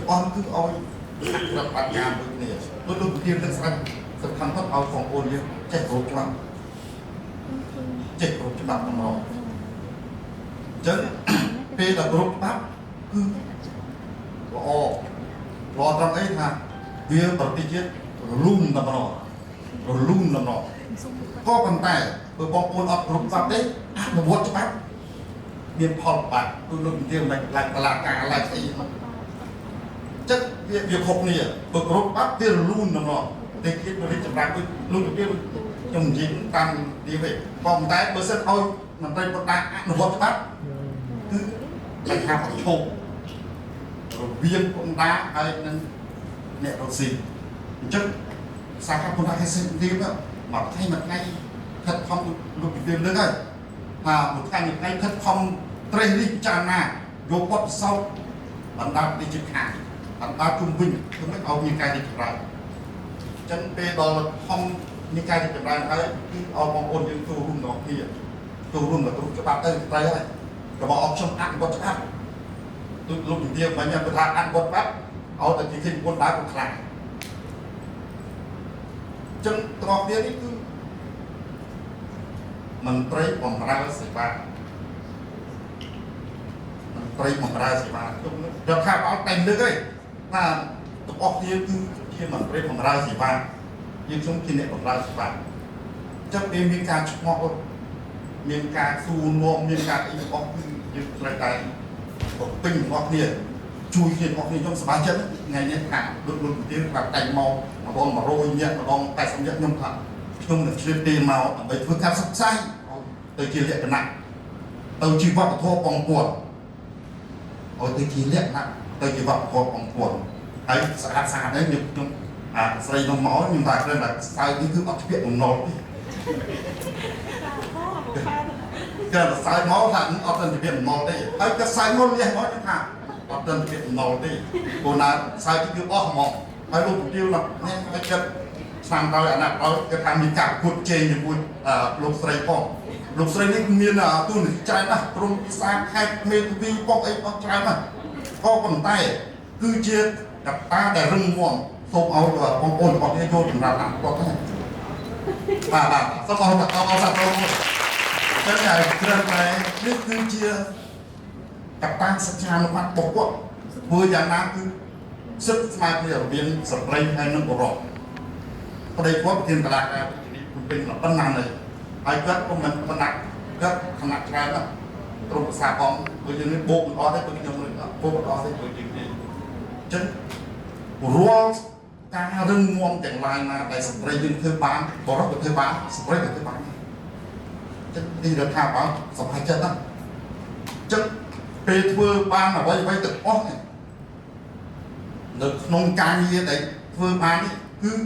on cứ ôi rất bạn nhà được nè tôi luôn tiên rất xanh sự thăng thoát ao phòng ôn như chạy rốt cho bạn chạy rốt cho bạn nó chân p là rốt bắp cứ lo trong ấy ha việc bật đi chết luôn là nó rồi luôn là nó có bàn tay tôi bong ôn ập rốt bắp đấy nó vót cho bắp miền phòn bạc tôi luôn tiên mình là cả là gì chất việc học này bậc rốt bắp tiên luôn là nó đểคิดว่าจะรักลูกเบี้ยจงยิ้มตามดีไปพอมันได้เบอร์เซ็นต์เอามันได้ประดับหนุ่มวัดปั๊บคือไปหาผักโชว์เบี้ยคนตาไอ้นั่นเนี่ยเราสิchấtสาขาคนตาให้สิ่งดีแล้วมาให้มันngay thật khôngลูกเบี้ยเลยถ้าหมดให้มันngay thật khôngเตรียมริจานาโยกวัดเศร้าบรรดาดิจิทัลบรรดาจุ่มวิ่งคือไม่เอามีการดิจิทัลchân pe đo không như cái thì ra thấy cái ông ôn những tu rung đó kia tu rung là tu cho bạn tới tay này rồi bọn ông trong ăn quật ăn lúc tiên mà nhân ta ăn quật bắp ông ta chỉ khi quật đá quật lại chân to kia đi cứ mình thấy còn ra sẽ ba mình thấy còn ra sẽ ba cho khai báo tên nữa ấy là to kia cứ khi màเรียกของเราสิบ้างยิ่งช่วงกินเนี่ยของเราสิบ้างจะเป็นมีการชุมนุมมีการสู้นวมมีการอีกออกคือยึดรายการบอกปิ้งออกเนี่ยช่วยเขียนออกเนี่ยย่อมสบายใจไงเนี่ยหาลุเตี้ยแบบแต่งเมามาลองมาโรยเนี่ยมาลองแต่สมยัติย่อมผ่านย่อมเชื่อตีเมาไปเพื่อการสักไส้ตัวจีเลียกันหนักตัวจีวัดทั่วปองปวดเอาตัวจีเลียหนักตัวจีวัดทั่วปองปวดấy xa đấy nhưng xây nó máu nhưng mà đây là sai cái cứ bắt chuyện của nó cái là sai máu thằng ở trên chuyện nó đấy ấy cái sai máu liền máu như thằng ở trên chuyện nó đấy còn là sai cái cứ óc mỏ ấy lúc tiêu là nghe cái chân sang tao là nạp đó cái thằng mình cả cuột chê như vui lục sấy này miền là tu này trái mà trong sang hai miền vi bọc ấy bọc trái mà có còn tay cứ chiaกับตาแต่รึงม่วงส่งเอาของโอนของที่โยนถึงเราหลังก็ได้สมองเอาสัตว์ตัวเจ้าใหญ่เกินไปนี่คือเชียกับตาสัจจานุมัติบอกว่าเพื่ออย่างนั้นคือซึกมาเดียวเรียนสเปรย์ให้นึกบอกประเดี๋ยวว่าเทียนตลาดแล้วมันเป็นแบบตั้งนานเลยไอ้ก็มันมันหนักก็ขนาดใช่ไหมตรงภาษาของตัวยังนี้โบกอ้อได้ตัวยังเลยโบกอ้อได้ตัวจริงchân rùa ca rừng muôn chẳng lại mà tại spray dương thư bán bỏ rốc được thư bán spray được thư bán chân đi được thảo báo sống hai chân đó chân bê thưa bán là vay tự ốc này được nông ca như đấy thưa bán cứ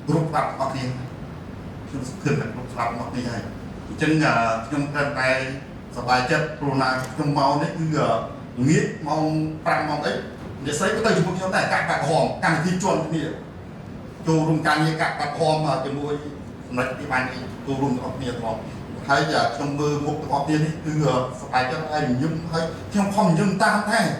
rụt vặt bọc đi thường là rụt vặt bọc đi hay chân trong thân tay sống hai chân rồi là trong máu đấy cứ nghĩa mong prang mong ấy để xây cái tay chúng tôi này cắt bạc hòm càng thi chuẩn thì đồ dùng càng như cắt bạc hòm mà cái môi này đi bàn đi đồ dùng học tiền hòm hay là trong mơ một học tiền thì từ phải cho ai nhung hay trong phòng nhung tam thế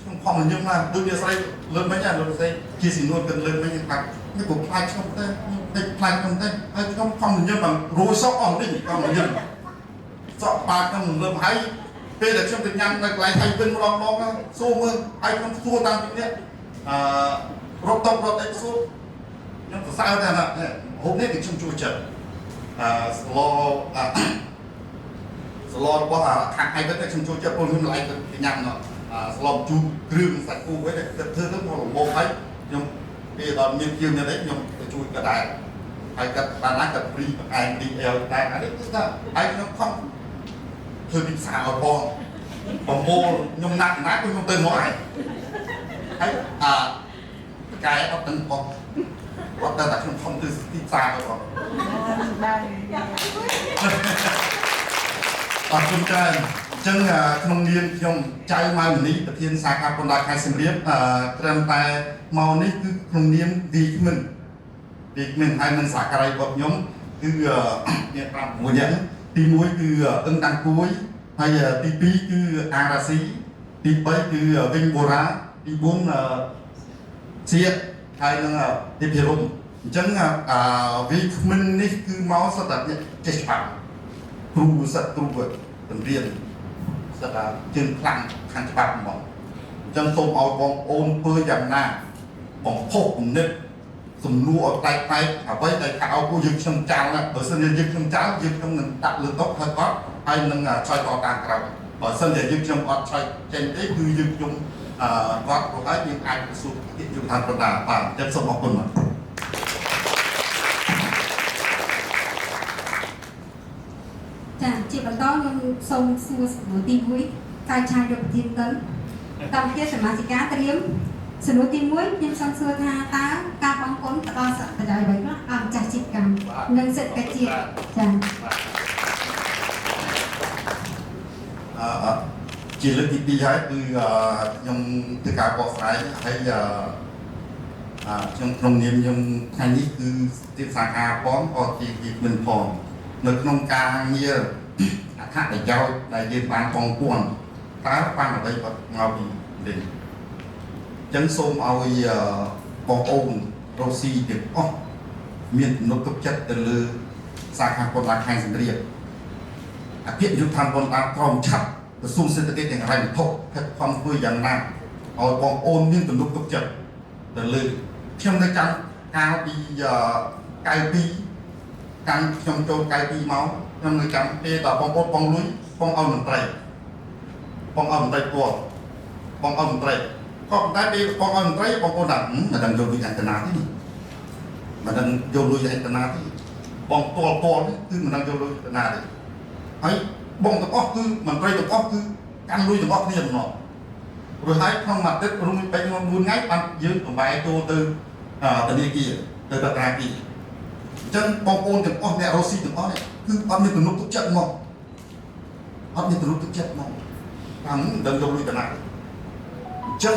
trong phòng nhung là đôi khi xây lên mấy nhà rồi xây chia sẻ luôn cần lên mấy nhà khác cái cuộc play trong thế play trong thế hay trong phòng nhung bằng rồi sóc on đi còn nhung sọ ba trong lên hay bây giờ trong tình nhân lại thành bên lòng nó xô mưa anh không xua tăng cái này rốt tông rốt đấy xô nhưng phải sao thế nào hôm nay thì trong chui chợ lo quá thằng ai biết trong chui chợ còn lại cái nhang nó lo chu rừng sạch cu với lại thưa nước một ấy nhưng bây giờ miền kia như đấy nhưng chui cả đài ai cắt đàn lá cắt free ai đi eo đài đấy ai nó không thôi bị xả ở còn mô nhung nặng nát với nhung tên ngoại thấy cái ốc tên con ốc tên là không từ đi xa rồi còn chung trai chân không niên trong trai mai mình đi thiên xa ca con đại khai xem biết trầm tài màu ní cứ không niên vì mình hay mình xả cái bọc nhóm cứ nhận làm mùa nhẫn đi muối cứ ưng đăng cuối hay là tí pí cứ arasi tí bấy cứ vinh bồ rá ទី4ជាហើយនឹងទីភិរមអញ្ចឹងវាគ្មិននេះគឺមកសិតតែចេះច្បាប់គ្រូសិតគ្រូបង្រៀនសិតតែជើងខ្លាំងខាងច្បាប់ហ្មងអញ្ចឹងសូមឲ្យបងប្អូនធ្វើយ៉ាងណាបំផុសគំនិតសំណួរឲ្យតែអ្វីដែលថាឲ្យពួកយើងខ្ញុំចោលណាបើសិនជាយើងខ្ញុំចោលយើងខ្ញុំនឹងដាក់លើតុហើយគាត់ហើយនឹងឆ្លើយតបតាមក្រោយបើសិនជាយើងខ្ញុំអត់ឆ្លើយចេញទេគឺយើងខ្ញុំគាត់ព្រោះហើយយើងអាចសួរទីយុទ្ធសាស្ត្រប្រដាបាទអញ្ចឹងសូមអរគុណបាទចាជាបន្តខ្ញុំសូមសួរសំណួរទី1កាយឆាយយុវធានកិនតាមជាសមាជិកាត្រៀមសំណួរទី1ខ្ញុំសូមសួរថាតើការបងប្អូនផ្ដល់សក្តិអ្វីខ្លះដល់ម្ចាស់ជាតិកម្មនិងសេដ្ឋកិច្ចជាតិចាជាលើកទី2ហើយគឺខ្ញុំធ្វើការបកស្រាយហើយខ្ញុំក្នុងនាមខ្ញុំថ្ងៃនេះគឺទីសាខាផងក៏ជាមិនផងនៅក្នុងការងារអត្ថប្រយោជន៍ដែលយើងបានបងពួនតើបានអ្វីគាត់មកពីនេះអញ្ចឹងសូមឲ្យបងប្អូនរស់ស៊ីទាំងអស់មានទំនុកទុកចិត្តទៅលើសាខាពន្ធដារខេត្តសៀមរាបអភិយុទ្ធឋានពន្ធដារក្រមឆាប់ក្រសួងសេដ្ឋកិច្ចនិងហិរញ្ញវត្ថុខិតខំធ្វើយ៉ាងណាឲ្យបងប្អូនមានទំនុកទុកចិត្តទៅលើខ្ញុំនៅចាំកាលពី92កាន់ខ្ញុំចូល92មកខ្ញុំនៅចាំពេលដល់បងប្អូនបងលុយបងឲ្យមន្ត្រីបងឲ្យមន្ត្រីពណ៌បងឲ្យមន្ត្រីក៏ប៉ុន្តែពេលបងឲ្យមន្ត្រីបងប្អូនថាមិនដឹងយកលុយអន្តរណាទេមិនដឹងយកលុយអន្តរណាទេបងតលនេះគឺមិនដឹងយកលុយអន្តរណាទេហើយបងទាំងអស់គឺមន្ត្រីទាំងអស់គឺកាន់លុយទាំងអស់គ្នាម្ដងព្រោះហើយក្នុងមួយអាទិត្យរួមពេញ4ថ្ងៃបានយើងប្របែចូលទៅធនាគារទៅតតាគីអញ្ចឹងបងប្អូនទាំងអស់អ្នករស់ស៊ីទាំងអស់នេះគឺអត់មានទំនុកទុកចិត្តមកអត់មានទំនុកទុកចិត្តមកតាមដឹងយកលុយទៅណាអញ្ចឹង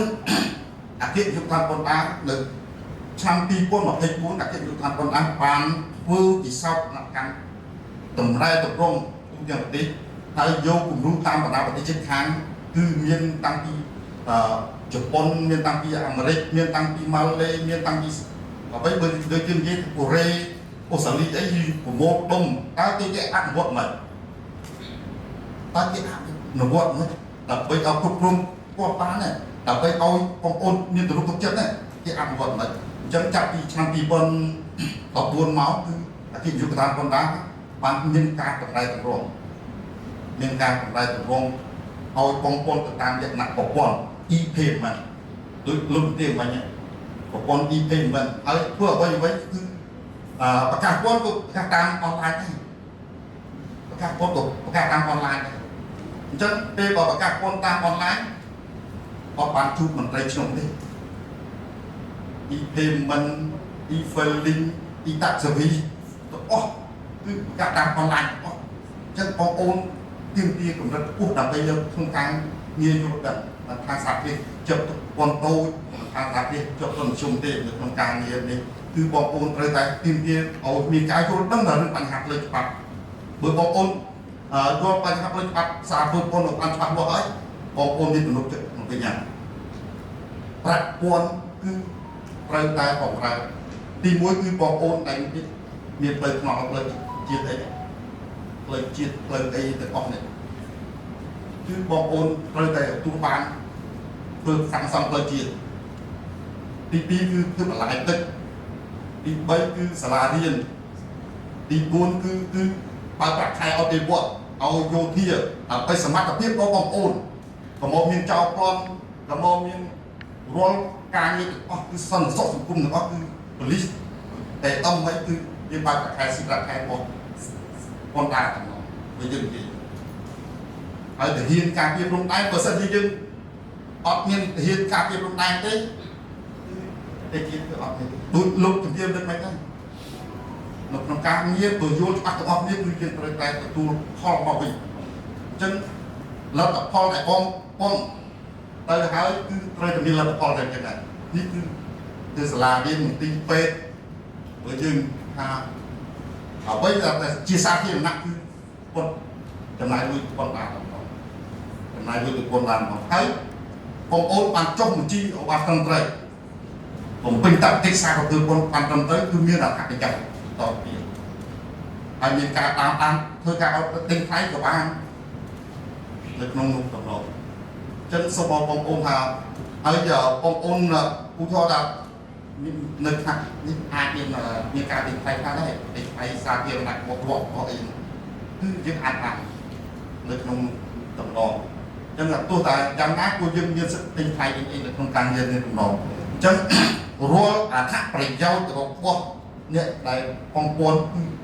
អគ្គនាយកដ្ឋានពន្ធដារនៅឆ្នាំ2024អគ្គនាយកដ្ឋានពន្ធដារបានធ្វើពិសោធនកម្មតម្រែតម្រង់ទូទាំងប្រទេសហើយយកគំរូតាមបណ្ដាប្រទេសជិតខាងគឺមានតាំងពីជប៉ុនមានតាំងពីអាមេរិកមានតាំងពីម៉ាឡេមានតាំងពីអ្វីបើដូចជានិយាយកូរ៉េអូស្ត្រាលីអីប្រមូលដុំតើគេអនុវត្តមិនតើគេអនុវត្តមិនដើម្បីឲ្យគ្រប់គ្រងគាត់បានដែរដើម្បីឲ្យបងប្អូនមានទំនុកទុកចិត្តដែរគេអនុវត្តមិនអញ្ចឹងចាប់ពីឆ្នាំ2014មកគឺអគ្គនាយកដ្ឋានពន្ធដារបានមានការតម្រែតម្រង់មានការតម្រែតម្រង់ឲ្យបងប្អូនទៅតាមលក្ខណៈប្រព័ន្ធ e-payment ដូចលោកទីវិញប្រព័ន្ធ e-payment ហើយធ្វើអ្វីគឺប្រកាសពន្ធក៏ប្រកាសតាមអនឡាញដែរប្រកាសពន្ធក៏ប្រកាសតាមអនឡាញដែរអញ្ចឹងពេលបើប្រកាសពន្ធតាមអនឡាញអត់បានជួបមន្ត្រីខ្ញុំទេ e-payment e-filing e-tax service ទាំងអស់គឺប្រកាសតាមអនឡាញអស់អញ្ចឹងបងប្អូនទាមទារកម្រិតខ្ពស់ដើម្បីលើកក្នុងការងារយល់ដឹងថាសហគ្រាសជិបពន្ធតូចថាសហគ្រាសជិបពន្ធជុំទេនៅក្នុងការងារនេះគឺបងប្អូនត្រូវតែទាមទារឲ្យមានការយល់ដឹងដល់រឿងបញ្ហាផ្លូវច្បាប់បើបងប្អូនយល់បញ្ហាផ្លូវច្បាប់សារពន្ធរបស់បានច្បាស់លាស់ហើយបងប្អូនមានទំនុកចិត្តក្នុងវិញយ៉ាងប្រាក់ពន្ធគឺត្រូវតែបម្រើទី1គឺបងប្អូនដែលមានផ្លូវថ្នល់ផ្លូវជាតិអីផ្លូវជាតិផ្លូវអីទាំងអស់នេះគឺបងប្អូនត្រូវតែទទួលបានធ្វើសាងសង់ផ្លូវជាតិទី2គឺធ្វើបន្លាយទឹកទី3គឺសាលារៀនទី4គឺបើប្រាក់ខែអត់ទេវត្តឲ្យយោធាដើម្បីសមត្ថភាពរបស់បងប្អូនកុំមានចោលប្លន់កុំមានរាល់ការងារទាំងអស់គឺសន្តិសុខសង្គមទាំងអស់គឺប៉ូលីសតែតំមិនគឺយើងបើប្រាក់ខែស៊ីប្រាក់ខែរបស់ពន្ធដារទាំងនោះវាយើងនិយាយហើយទាហានការពារព្រំដែនបើសិនជាយើងអត់មានទាហានការពារព្រំដែនទេតែជាតិគឺអត់មានដូចលោកជំរាបលើកមិនដែរនៅក្នុងការងារបើយល់ច្បាស់ទាំងអស់គ្នាគឺយើងត្រូវតែទទួលផលមកវិញអញ្ចឹងលទ្ធផលដែលបងទៅហើយគឺត្រូវតែមានលទ្ធផលតែចឹងដែរនេះគឺសាលារៀនមន្ទីរពេទ្យបើយើងថាអ្វីដែលជាសាធារណៈគឺពុតចំណាយលុយពន្ធដារចំណាយលុយទៅពន្ធដារមកហើយ បងអូនបានចុះបញ្ជីបានត្រឹមត្រូវผมពេញតាតិចសារគឺបងបានត្រឹមត្រូវគឺមានអត្ថប្រយោជន៍តទៀតហើយមានការតាមធ្វើការអត់ទិញថ្លៃក៏បាននៅក្នុងនោះតំណងចឹងសូមបងប្អូនថាហើយបងប្អូនឧទាហរណ៍ថានៅខាងនេះអាចមានការទិញថ្លៃខ្លះដែរទិញថ្លៃសាធារណៈរបស់អីគឺយើងអាចបាននៅក្នុងតំណងចឹងទោះតែយ៉ាងណាគួរយើងមានសិទ្ធិទិញថ្លៃអីនៅក្នុងការងារនេះតំណងចឹងរាល់អត្ថប្រយោជន៍របស់អ្នកដែលបងប្អូន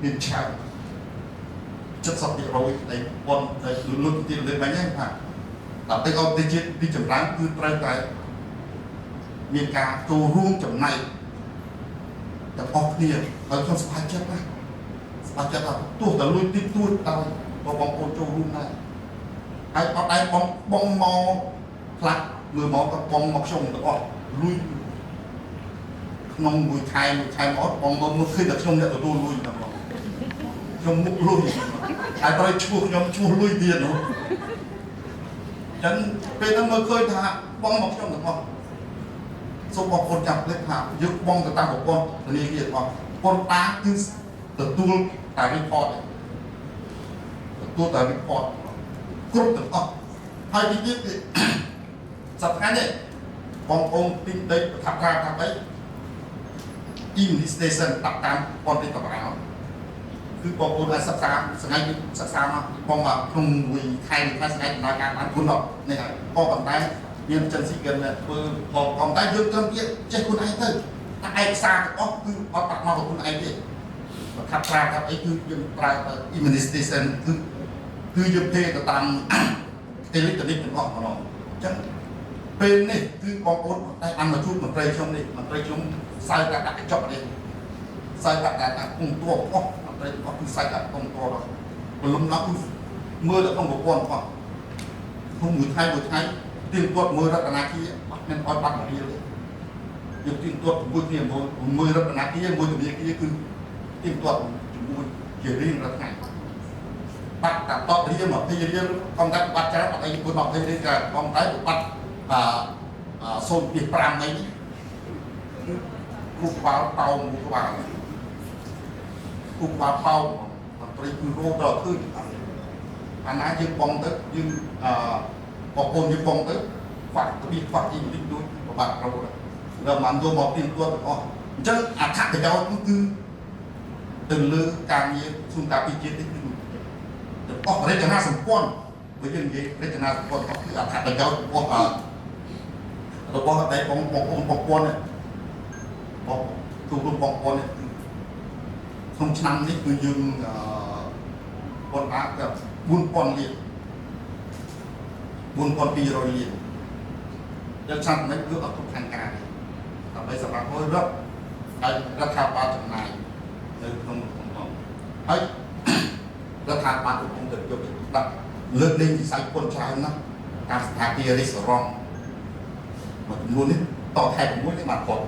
មានច្រើន70% នៃប៉ុនដែលលុបទៀតលើកបាញ់ហ្នឹងថាតែទៅអន្តរជាតិពីចម្រើនគឺត្រូវតែមានការចូលរួមចំណែកទាំងអស់គ្នាហើយខ្ញុំស្វាគមន៍ចិត្តណាស្វាគមន៍ចិត្តថាទោះតែលុយតិចតួចដល់បងប្អូនចូលរួមដែរហើយអត់ដែរបងមកខ្លះមើលមកក៏បងមកខ្ញុំទាំងអស់លុយក្នុងមួយខែមកបងមកឃើញតែខ្ញុំអ្នកទទួលលុយតែមកខ្ញុំមុខលុយហើយត្រូវឈ្មោះខ្ញុំឈ្មោះលុយទៀតនោះចឹងពេលហ្នឹងមើលឃើញថាបងមកខ្ញុំទាំងអស់សូមបងប្អូនចាំភ្លេចថាយើងបងទៅតាមប្រព័ន្ធធនាគាររបស់ប៉ុន្តែគឺទទួលតែ report ទទួលតែ report គ្រប់ទាំងអស់ហើយទីទៀតគឺសប្តាហ៍នេះបងប្អូនទីដីប្រថាប់ការថាអី Station តាមប៉ុនទីតម្រោគឺបងប្អូនអាចសិក្សាថ្ងៃសិក្សាមកបងមកក្នុងមួយខែស្អែកដំណើរការបានគុណដល់នេះហើយក៏ប៉ុន្តែមានចិនស៊ីកិនធ្វើប៉ុន្តែយើងត្រឹមទៀតចេះខ្លួនឯងទៅតែឯកសារទាំងអស់គឺអត់បាត់មកខ្លួនឯងទេប្រថាប់ប្រាថាអីគឺយើងប្រើ Station គឺយើងទេទៅតាមអេឡិចត្រូនិកទាំងអស់ម្ដងអញ្ចឹងពេលនេះគឺបងប្អូនតែបានមកជួបមន្ត្រីខ្ញុំនេះមន្ត្រីខ្ញុំសើតែដាក់កញ្ចក់នេះសើតែដាក់គុំតួអស់មន្ត្រីអស់គឺសើតែគុំតួដល់ព្រលឹមណាស់គឺមើលទៅក្នុងប្រព័ន្ធអស់ក្នុងមួយថ្ងៃទៀងទាត់មើលរតនាគារអត់មានអត់បាត់រៀលទេយើងទៀងទាត់ជាមួយគ្នាមើលរតនាគារមួយធនាគារគឺទៀងទាត់ជាមួយជារៀងរាល់ថ្ងៃបាត់តាតរៀល20រៀលកំតែបាត់ច្រើនអត់អីមួយ20រៀលក៏កំតែបាត់0.5នេះគូក្បាលតោមគូក្បាលតោមមន្ត្រីគឺរោដល់ឃើញអាណាយើងបងទៅយើងបងប្អូនយើងបងទៅខ្វាក់ពីខ្វាក់អ៊ីមលីកដូចប្របាក់រោដល់មិនយកមកទៀងទាត់ទាំងអស់អញ្ចឹងអត្ថប្រយោជន៍គឺទៅលើការងារសួនតាពីជាតិនេះគឺទាំងអស់រចនាសម្ព័ន្ធបើយើងនិយាយរចនាសម្ព័ន្ធគឺអត្ថប្រយោជន៍របស់តែបងប្អូនបងប្អូននេះបងទូរួមបងប្អូននេះក្នុងឆ្នាំនេះគឺយើងបងអាចទៅ4000លាន4200លានយើងឆ្នាំនេះគឺអត់គ្រប់ខាងការដើម្បីសម្រាប់ឲ្យរដ្ឋហើយរដ្ឋាភិបាលចំណាយនៅក្នុងក្នុងហើយរដ្ឋាភិបាលកំពុងតែយកដាក់លើកលែងវិស័យពន្ធច្រើនណាស់ការស្ថាបនារីសរងមួយចំនួននេះតខែ6នេះបានគាត់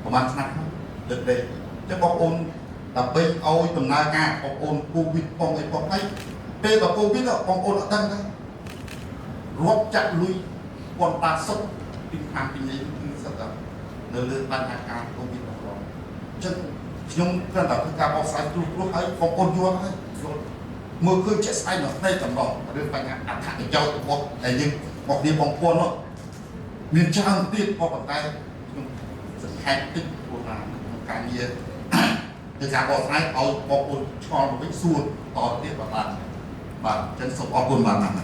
ប្រហែលឆ្នាំលើកលែងចឹងបងប្អូនដើម្បីឲ្យដំណើរការបងប្អូនគូវិតផងអីផងហើយពេលដល់គូវិតបងប្អូនអត់ដឹងទេរាប់ចាក់លុយ$1000ពីខាងពីនេះគឺសិតតែនៅលើបញ្ហាការគូវិតរបស់អញ្ចឹងខ្ញុំគ្រាន់តែធ្វើការបកស្រាយទូទៅហើយបងប្អូនយល់ហើយមើលឃើញជាក់ស្ដែងនៅផ្នែកតំណរឿងបញ្ហាអត្ថប្រយោជន៍របស់ដែលយើងមកគ្នាបងប្អូននោះមានច្រើនទៀតក៏ប៉ុន្តែខ្ញុំសង្ខេបតិចព្រោះថាការងារគឺការបកស្រាយឲ្យបងប្អូនឆ្លងទៅវិញសួរតទៀតបាទអញ្ចឹងសូមអរគុណបាទណាស់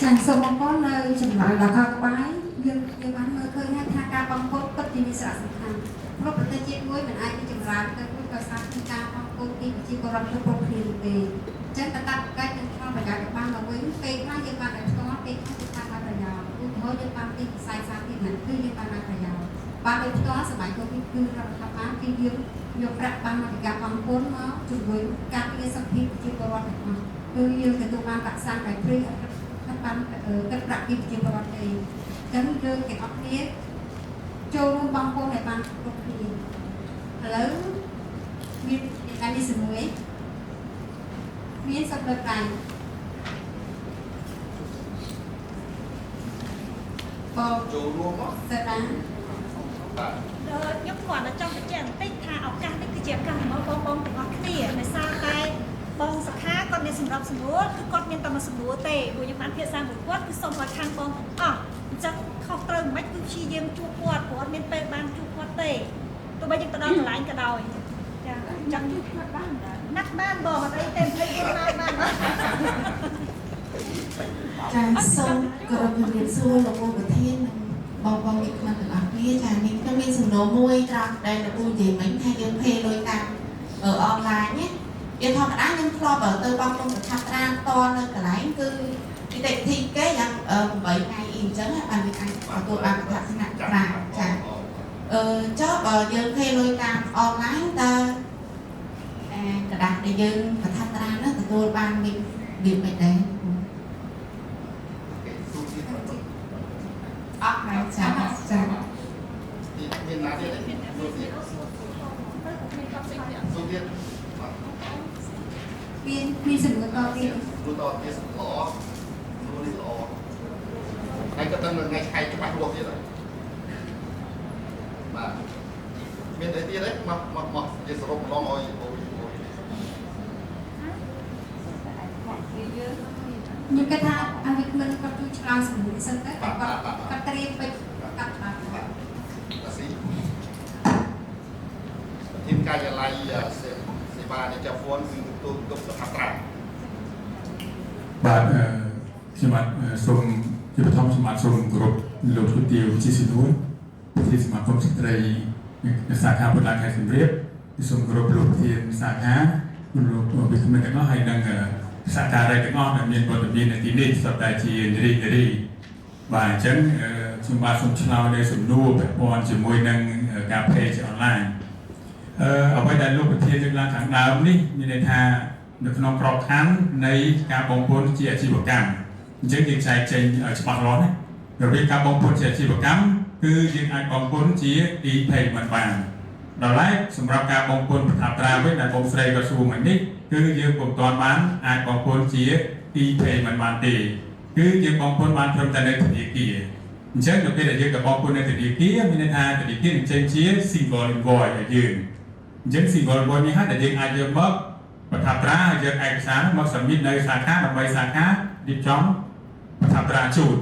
ចា៎សូមអរគុណនៅចំណុចដល់ខាងក្បែរយើងបានមើលឃើញថាការបំពុលពិតជាមានសារៈសំខាន់ព្រោះប្រទេសជាតិមួយមិនអាចមានចម្រើនទៅមួយដោយសារការបំពុលពីប្រជាពលរដ្ឋគ្រប់គ្នាទេអញ្ចឹងតើកាច់នឹងឆ្លងប្រយោជន៍បានមកវិញពេលខ្លះយើងបានតែឆ្លងពេលខ្លះគឺបានប្រយោជន៍ឧទាហរណ៍យើងបានពីវិស័យសាធារណៈគឺយើងបានប្រយោជន៍បានដោយផ្ទាល់សម័យកូវីដគឺរដ្ឋាភិបាលគឺយើងយកប្រាក់បានមកពីការបំពុលមកជួយការពារសុខភាពប្រជាពលរដ្ឋទាំងអស់គឺយើងទទួលបានប្រាក់សាំងដែលព្រីអត់បានគិតប្រាក់ពីប្រជាពលរដ្ឋទេអញ្ចឹងយើងទាំងអស់គ្នាចូលរួមបងប្អូនឲ្យបានគ្រប់គ្នាឥឡូវមានការនេះជាមួយមានសប្តាហ៍ បងចូលរួមមក ស្ដាង បាទ ខ្ញុំគាត់ចង់បញ្ជាក់បន្តិចថាឱកាសនេះគឺជាឱកាសរបស់បងបងទាំងអស់គ្នាដោយសារតែបងសខាគាត់មានសម្រាប់សម្រួលគឺគាត់មានតែមួយសម្រួលទេព្រោះខ្ញុំបានភាសាមួយគាត់គឺសូមឲ្យខាងបងទាំងអស់អញ្ចឹងខុសត្រូវមិនគឺព្យាយាមជួបគាត់ព្រោះអត់មានពេលបានជួបគាត់ទេទោះបីយើងទៅដល់កន្លែងក៏ដោយចាចង់ជួបគាត់បានណាត់បានបងអត់អីទេភ្លេចគាត់មកបាន ចាសូមគោរពជំរាបសួរលោកប្រធាននិងបងប្អូនអ្នកខ្លះទាំងអស់គ្នាចានេះខ្ញុំមានសំណួរមួយត្រង់ដែលលោកនិយាយមិញថាយើងភេលុយតាមអនឡាញណាយើងធម្មតាខ្ញុំធ្លាប់ទៅបងប្អូនប្រថាប់ត្រាផ្ទាល់នៅកន្លែងគឺទីតិធីគេយ៉ាង8ថ្ងៃអីអញ្ចឹងបានវាអាចទទួលបានលក្ខណៈត្រាចាចុះបើយើងភេលុយតាមអនឡាញតើกระดาษដែលយើងប្រថាប់ត្រានោះទទួលបានមានវាមិនដែរអត់ហើយចាចា មានណាទៀតទេចូលទៀតចូលទៀត មានសំណួរតទៀត ចូលតទៀតល្អចូលនេះល្អហើយក៏ต้องថ្ងៃខែច្បាស់លាស់ទៀតហើយបាទមានអីទៀតទេមកនិយាយសរុបម្ដងឲ្យខ្ញុំគិតថាអាវិក្មិនគាត់ជួយឆ្លើយសំណួរសិនទៅគាត់ត្រៀមពេចកាត់បាទ Así. Tim kaya lai sewa ni telefon untuk terhadap. បាទខ្ញុំបាទសូមជាបឋមសម្បត្តិសូមគោរពលោកជំទាវជាសិនួនប្រធានសមាគមស្ត្រីសាខាបណ្ដាខេត្តសៀមរាបសូមគោរពលោកប្រធានសាខាលោកវិក្កាមទាំងអស់ហើយនិងសាខារៃទាំងអស់ដែលមានវត្តមាននៅទីនេះសុទ្ធតែជានារីបាទអញ្ចឹងខ្ញុំបាទសូមឆ្លើយនៅសំណួរពាក់ព័ន្ធជាមួយនឹងការ page online អ្វីដែលលោកប្រធានលើកឡើងខាងដើមនេះមានន័យថានៅក្នុងក្របខ័ណ្ឌនៃការបងពុនជាអាជីវកម្មអញ្ចឹងយើងចែកចេញច្បាស់លាស់ណារវាងការបងពុនជាអាជីវកម្មគឺយើងអាចបងពុនជា e-payment បានដល់ឡែកសម្រាប់ការបងពុនប្រថាប់ត្រាវិញដែលបងស្រីក៏សួរមិញនេះគឺយើងពុំទាន់បានអាចបងពុនជា e-payment បានទេគឺយើងបងពុនបានត្រឹមតែនៅធនាគារអញ្ចឹងនៅពេលដែលយើងទៅបងពុននៅធនាគារមានន័យថាធនាគារនឹងចេញជា single invoice ឲ្យយើងអញ្ចឹង single invoice នេះហើយដែលយើងអាចយកមកប្រថាប់ត្រាហើយយកឯកសារមក submit នៅសាខាដើម្បីសាខារៀបចំប្រថាប់ត្រាជូន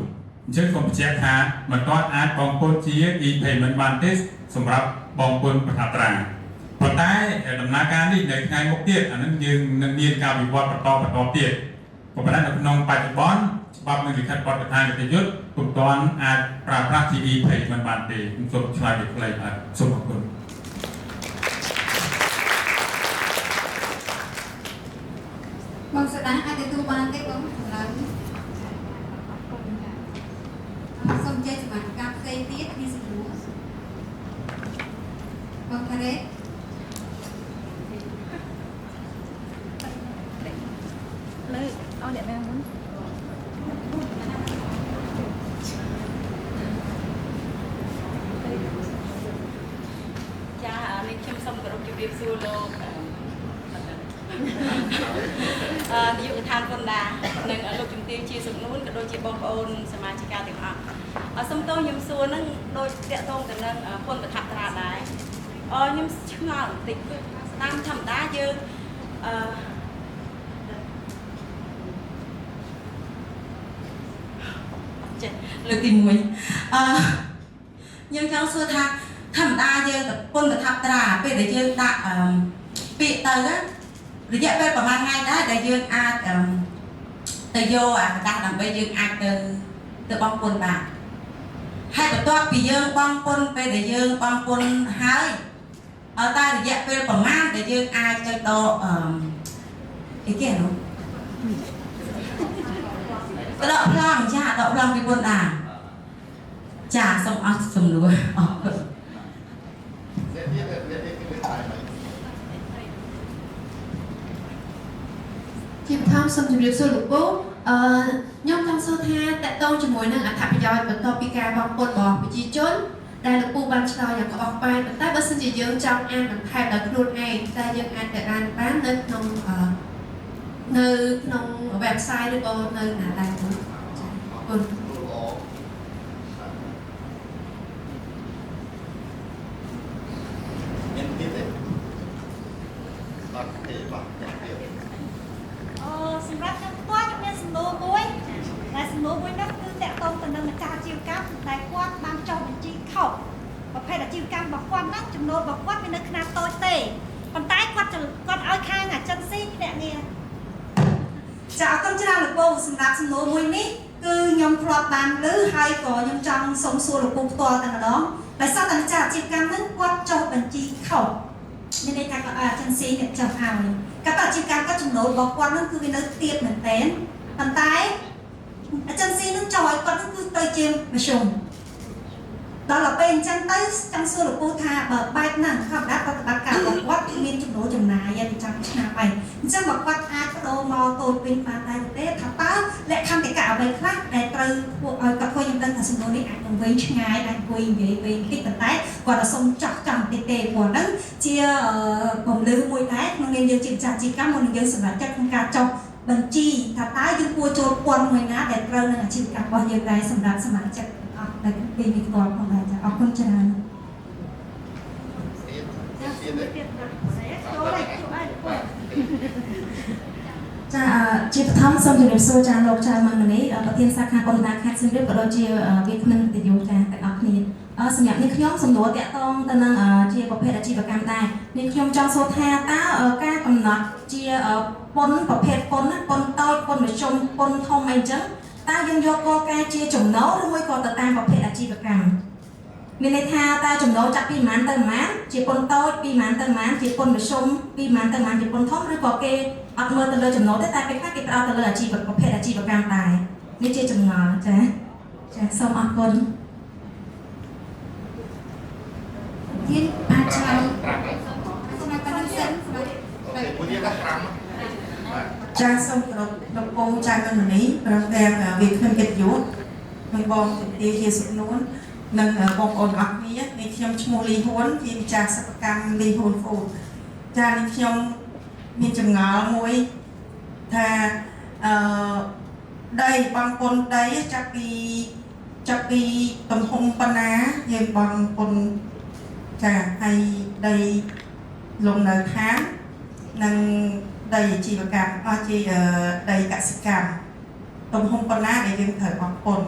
អញ្ចឹងខ្ញុំបញ្ជាក់ថាមិនទាន់អាចបងពុនជា e-payment បានទេសម្រាប់បងពុនប្រថាប់ត្រាប៉ុន្តែដំណើរការនេះនៅថ្ងៃមុខទៀតអានឹងយើងនឹងមានការវិវត្តបន្តទៀតប៉ុន្តែនៅក្នុងបច្ចុប្បន្នច្បាប់និងលិខិតបទដ្ឋាននីតិយុត្តពុំទាន់អាចប្រើប្រាស់ជា e-payment បានទេខ្ញុំសូមឆ្លើយពីខ្លីបាទសូមអរគុណ បងស្ដាងអាចទទួលបានទេបងចម្លើយសូមចេះសមាជិកផ្សេងទៀតមានសំណួរបងការ៉េ លើអស់អ្នកណាមុន ចានេះខ្ញុំសូមគោរពជម្រាបសួរលោកនាយកដ្ឋានពន្ធដារនិងលោកជំទាវជាសំនួនក៏ដូចជាបងប្អូនសមាជិកទាំងអស់សូមតោះខ្ញុំសួរនឹងដូចតាក់ទងទៅនឹងពន្ធប្រថាប់ត្រាដែរខ្ញុំឆ្ងល់បន្តិចតាមធម្មតាយើងចេះលើកទី1ខ្ញុំចង់សួរថាធម្មតាយើងពន្ធប្រថាប់ត្រាពេលដែលយើងដាក់ពាក្យទៅរយៈពេលប្រហែលថ្ងៃដែរដែលយើងអាចទៅយកអាกระดาษដើម្បីយើងអាចទៅបង់ពន្ធបានហើយបន្ទាប់ពីយើងបង់ពន្ធពេលដែលយើងបង់ពន្ធហើយតែរយៈពេលប្រហែលដែលយើងអាចទៅដកអីគេនោះដកប្លង់ចាដកប្លង់ពីពន្ធដារចាសូមអរសំណួរអរគុណ ជាបឋមសូមជម្រាបសួរលោកពូខ្ញុំចង់សួរថាតកតងជាមួយនឹងអត្ថប្រយោជន៍បន្ទាប់ពីការបង់ពន្ធរបស់ប្រជាជនដែលលោកពូបានឆ្លើយយ៉ាងក្បោះក្បាយប៉ុន្តែបើសិនជាយើងចង់អានបន្ថែមដោយខ្លួនឯងតែយើងអាចទៅអានបាននៅក្នុង website ឬក៏នៅណាដែរចា៎អរគុណ គាត់ហ្នឹងចំណូលរបស់គាត់មាននៅខ្នាតតូចទេប៉ុន្តែគាត់ឲ្យខាងអាចិនស៊ីអ្នកងារចាអរគុណច្រើនលោកពូសម្រាប់សំណួរមួយនេះគឺខ្ញុំធ្លាប់បានឮហើយក៏ខ្ញុំចង់សូមសួរលោកពូផ្ទាល់តែម្ដងដោយសារតែម្ចាស់អាជីវកម្មហ្នឹងគាត់ចុះបញ្ជីខុសមានន័យថាគាត់អាចិនស៊ីអ្នកចុះឲ្យគាត់អាជីវកម្មគាត់ចំណូលរបស់គាត់ហ្នឹងគឺវានៅទាបមែនទែនប៉ុន្តែអាចិនស៊ីហ្នឹងចុះឲ្យគាត់ហ្នឹងគឺទៅជាមធ្យមដល់ពេលអញ្ចឹងទៅចង់សួរលោកពូថាបើបែបហ្នឹងធម្មតាប្រតិបត្តិការរបស់គាត់គឺមានចំណូលចំណាយទៅចាំឆ្នាំហើយអញ្ចឹងបើគាត់អាចបដូរមកតូចវិញបានដែរទេថាតើលក្ខន្តិកៈអ្វីខ្លះដែលត្រូវពួកឲ្យគាត់ធ្វើខ្ញុំដឹងថាសំណួរនេះអាចនឹងវែងឆ្ងាយអាចអង្គុយនិយាយវែងតិចប៉ុន្តែគាត់សុំចោះចាំតិចទេព្រោះហ្នឹងជាពំលឺមួយដែរក្នុងនាមយើងជាម្ចាស់អាជីវកម្មមុននឹងយើងសម្រាប់ចិត្តក្នុងការចុះបញ្ជីថាតើយើងគួរចូលព័ន្ធមួយណាដែលត្រូវនឹងអាជីវកម្មរបស់យើងដែរសម្រាប់សមាជិកដែលពីនេះផ្ទាល់ផងដែរចាអរគុណច្រើនចាជាបឋមសូមជម្រាបសួរចាលោកចាមុននេះប្រធានសាខាកុំដាខេត្តសៀមរាបក៏ដូចជាវាគ្មិនវិទ្យុចាទាំងអស់គ្នាសម្រាប់នេះខ្ញុំសំណួរតាក់ទងទៅនឹងជាប្រភេទអាជីវកម្មដែរនេះខ្ញុំចង់សួរថាតើការកំណត់ជាពន្ធប្រភេទពន្ធណាពន្ធតូចពន្ធមធ្យមពន្ធធំអីចឹងតើយើងយកគោលការណ៍ជាចំណូលឬមួយក៏ទៅតាមប្រភេទអាជីវកម្មមានន័យថាតើចំណូលចាប់ពីប៉ុន្មានទៅប៉ុន្មានជាពន្ធតូចពីប៉ុន្មានទៅប៉ុន្មានជាពន្ធមធ្យមពីប៉ុន្មានទៅប៉ុន្មានជាពន្ធធំឬក៏គេអត់មើលទៅលើចំណូលទេតែពេលខ្លះគេផ្ដោតទៅលើអាជីវប្រភេទអាជីវកម្មដែរនេះជាចំណល់ចាសូមអរគុណទៀនអាចឆ្លើយស្មាតតាសិនស្មាតចាសូមគោរពលោកពូចាមិនមនីព្រមទាំងវាគ្មិនកិត្តិយសនិងបងជំទាវជាសុខនួននិងបងប្អូនអរគ្នានេះខ្ញុំឈ្មោះលីហ៊ួនជាម្ចាស់សិប្បកម្មលីហ៊ួនហ្វូតចានេះខ្ញុំមានចម្ងល់មួយថាដីបងពុនដីចាប់ពីទំហំប៉ុណ្ណាយើងបងពុនចាហើយដីលំនៅខាងនិងដីអាជីវកម្មអស់ជាដីកសិកម្មទំហំប៉ុណ្ណាដែលយើងត្រូវបងពុន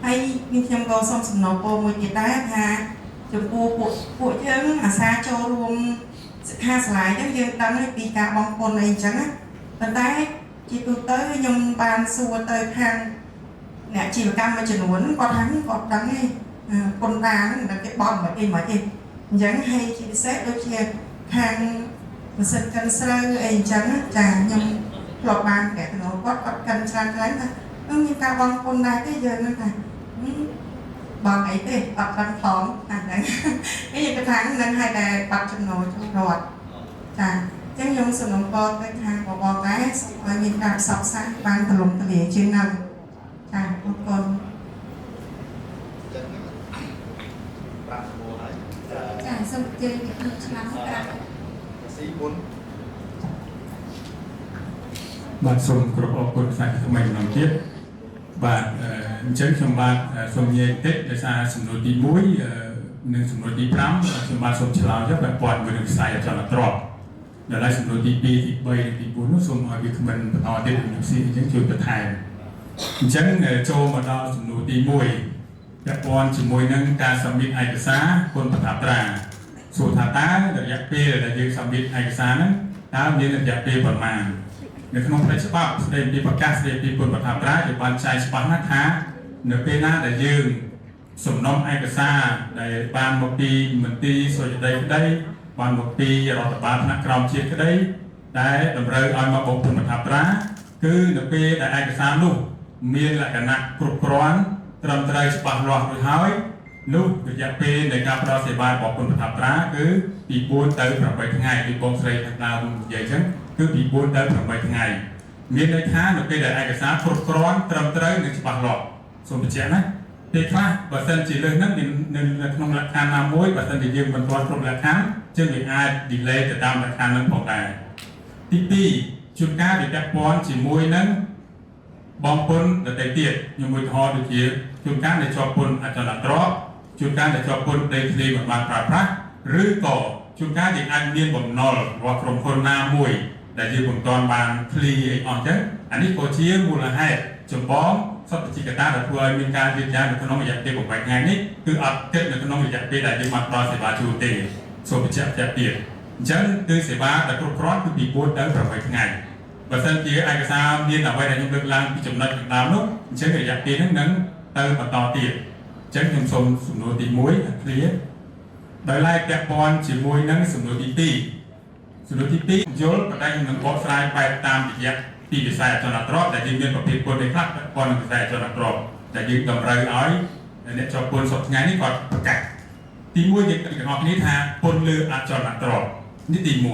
ហើយខ្ញុំក៏សូមសំណូមពរមួយទៀតដែរថាចំពោះពួកយើងអាសាចូលរួមសិក្ខាសាលាយើងដឹងពីការបងពុនអីអញ្ចឹងប៉ុន្តែជាទូទៅខ្ញុំបានសួរទៅខាងអ្នកអាជីវកម្មមួយចំនួនគាត់ថាគាត់ដឹងទេពុនតានឹងគេបងមកអីអញ្ចឹងហើយជាពិសេសដូចជាខាងម៉ាស៊ីនកិនស្រូវអីអញ្ចឹងចាខ្ញុំធ្លាប់បានតែគាត់កិនច្រើនខ្លាំងថាមានការបងពុនដែរទេយើងហ្នឹងថាបងអីទេអត់ដឹងផងអាហ្នឹងនេះយើងថានឹងឲ្យតែបាត់ចំណូលចូលរដ្ឋចាអញ្ចឹងខ្ញុំសំណូមពរទៅខាងបងដែរសូមឲ្យមានការផ្សព្វផ្សាយបានទូលំទូលាយជាងហ្នឹងចាអរគុណចាសូមជើញលោកឆ្លាស់ក្រាបស៊ីមុនបាទសូមគោរពអរគុណសាជាថ្មីម្ដងទៀតបាទអញ្ចឹងខ្ញុំបាទសូមនិយាយតិចដោយសារសំណួរទី1និងសំណួរទី5ខ្ញុំបាទសូមឆ្លើយទៅពាក់ព័ន្ធមួយនឹងខ្សែអចលនទ្រព្យដល់ហើយសំណួរទី2ទី3និងទី4នោះសូមឲ្យវាគ្មិនបន្តទៀតខ្ញុំស៊ីអញ្ចឹងជួយបន្ថែមអញ្ចឹងចូលមកដល់សំណួរទី1ពាក់ព័ន្ធជាមួយនឹងការសមិទ្ធឯកសារគុណប្រថាប់ត្រាសួរថាតើរយៈពេលដែលយើងសមិទ្ធឯកសារហ្នឹងតើមានរយៈពេលប៉ុន្មាននៅក្នុងផ្នែកច្បាប់ស្តីពីប្រកាសស្តីពីគុណប្រថាប់ត្រាគេបានចែងច្បាស់ណាស់ថានៅពេលណាដែលយើងសំណុំឯកសារដែលបានមកពីមន្ទីរសុចរិតក្តីបានមកពីរដ្ឋបាលថ្នាក់ក្រោមជាតិក្តីដែលតម្រូវឲ្យមកបោកគុណប្រថាប់ត្រាគឺនៅពេលដែលឯកសារនោះមានលក្ខណៈគ្រប់គ្រាន់ត្រឹមត្រូវច្បាស់លាស់រួចហើយនោះរយៈពេលនៃការផ្ដល់សេវារបស់គុណប្រថាប់ត្រាគឺពី4ទៅ8ថ្ងៃពីបងស្រីខាងដើមនិយាយអញ្ចឹងគឺពី4ទៅ8ថ្ងៃមានន័យថានៅពេលដែលឯកសារគ្រប់គ្រាន់ត្រឹមត្រូវនិងច្បាស់លាស់សូមបញ្ជាក់ណាពេលខ្លះបើសិនជាលើសហ្នឹងនៅក្នុងលក្ខខណ្ឌណាមួយបើសិនជាយើងមិនទាន់គ្រប់លក្ខខណ្ឌចឹងវាអាច delay ទៅតាមលក្ខខណ្ឌហ្នឹងផងដែរទី2ជួនកាលវាពាក់ព័ន្ធជាមួយនឹងបងពុនដទៃទៀតខ្ញុំឧទាហរណ៍ដូចជាជួនកាលដែលជាប់ពន្ធអចលនទ្រព្យជួនកាលដែលជាប់ពន្ធដីធ្លីមិនបានប្រើប្រាស់ឬក៏ជួនកាលយើងអាចមានបំណុលរបស់ក្រុមហ៊ុនណាមួយដែលយើងមិនទាន់បានឃ្លីអីអស់ចឹងអានេះក៏ជាមូលហេតុចម្បង សពជាកតាដែលធ្វើឲ្យមានការយឺតយ៉ាវនៅក្នុងរយៈពេល8ថ្ងៃនេះគឺអត់គិតនៅក្នុងរយៈពេលដែលយើងបានផ្ដល់សេវាជូនទេសូមបញ្ជាក់ទៀតអញ្ចឹងគឺសេវាដែលគ្រប់គ្រាន់គឺពី4ទៅ8ថ្ងៃបើសិនជាឯកសារមានអ្វីដែលខ្ញុំលើកឡើងពីចំណុចខាងដើមនោះអញ្ចឹងរយៈពេលហ្នឹងនឹងទៅបន្តទៀតអញ្ចឹងខ្ញុំសូមសំណួរទី1 clear ដោយឡែកពាក់ព័ន្ធជាមួយនឹងសំណួរទី2សំណួរទី2យល់ប៉ុន្តែខ្ញុំនឹងបកស្រាយបែបតាមរយៈពីវិស័យអចលនទ្រព្យដែលយើងមានប្រភេទពន្ធឯខ្លះពាក់ព័ន្ធនឹងវិស័យអចលនទ្រព្យដែលយើងតម្រូវឲ្យអ្នកជាប់ពន្ធសពថ្ងៃនេះគាត់ប្រកាសទី1យើងទាំងអស់គ្នាថាពន្ធលើអចលនទ្រព្យនេះទី1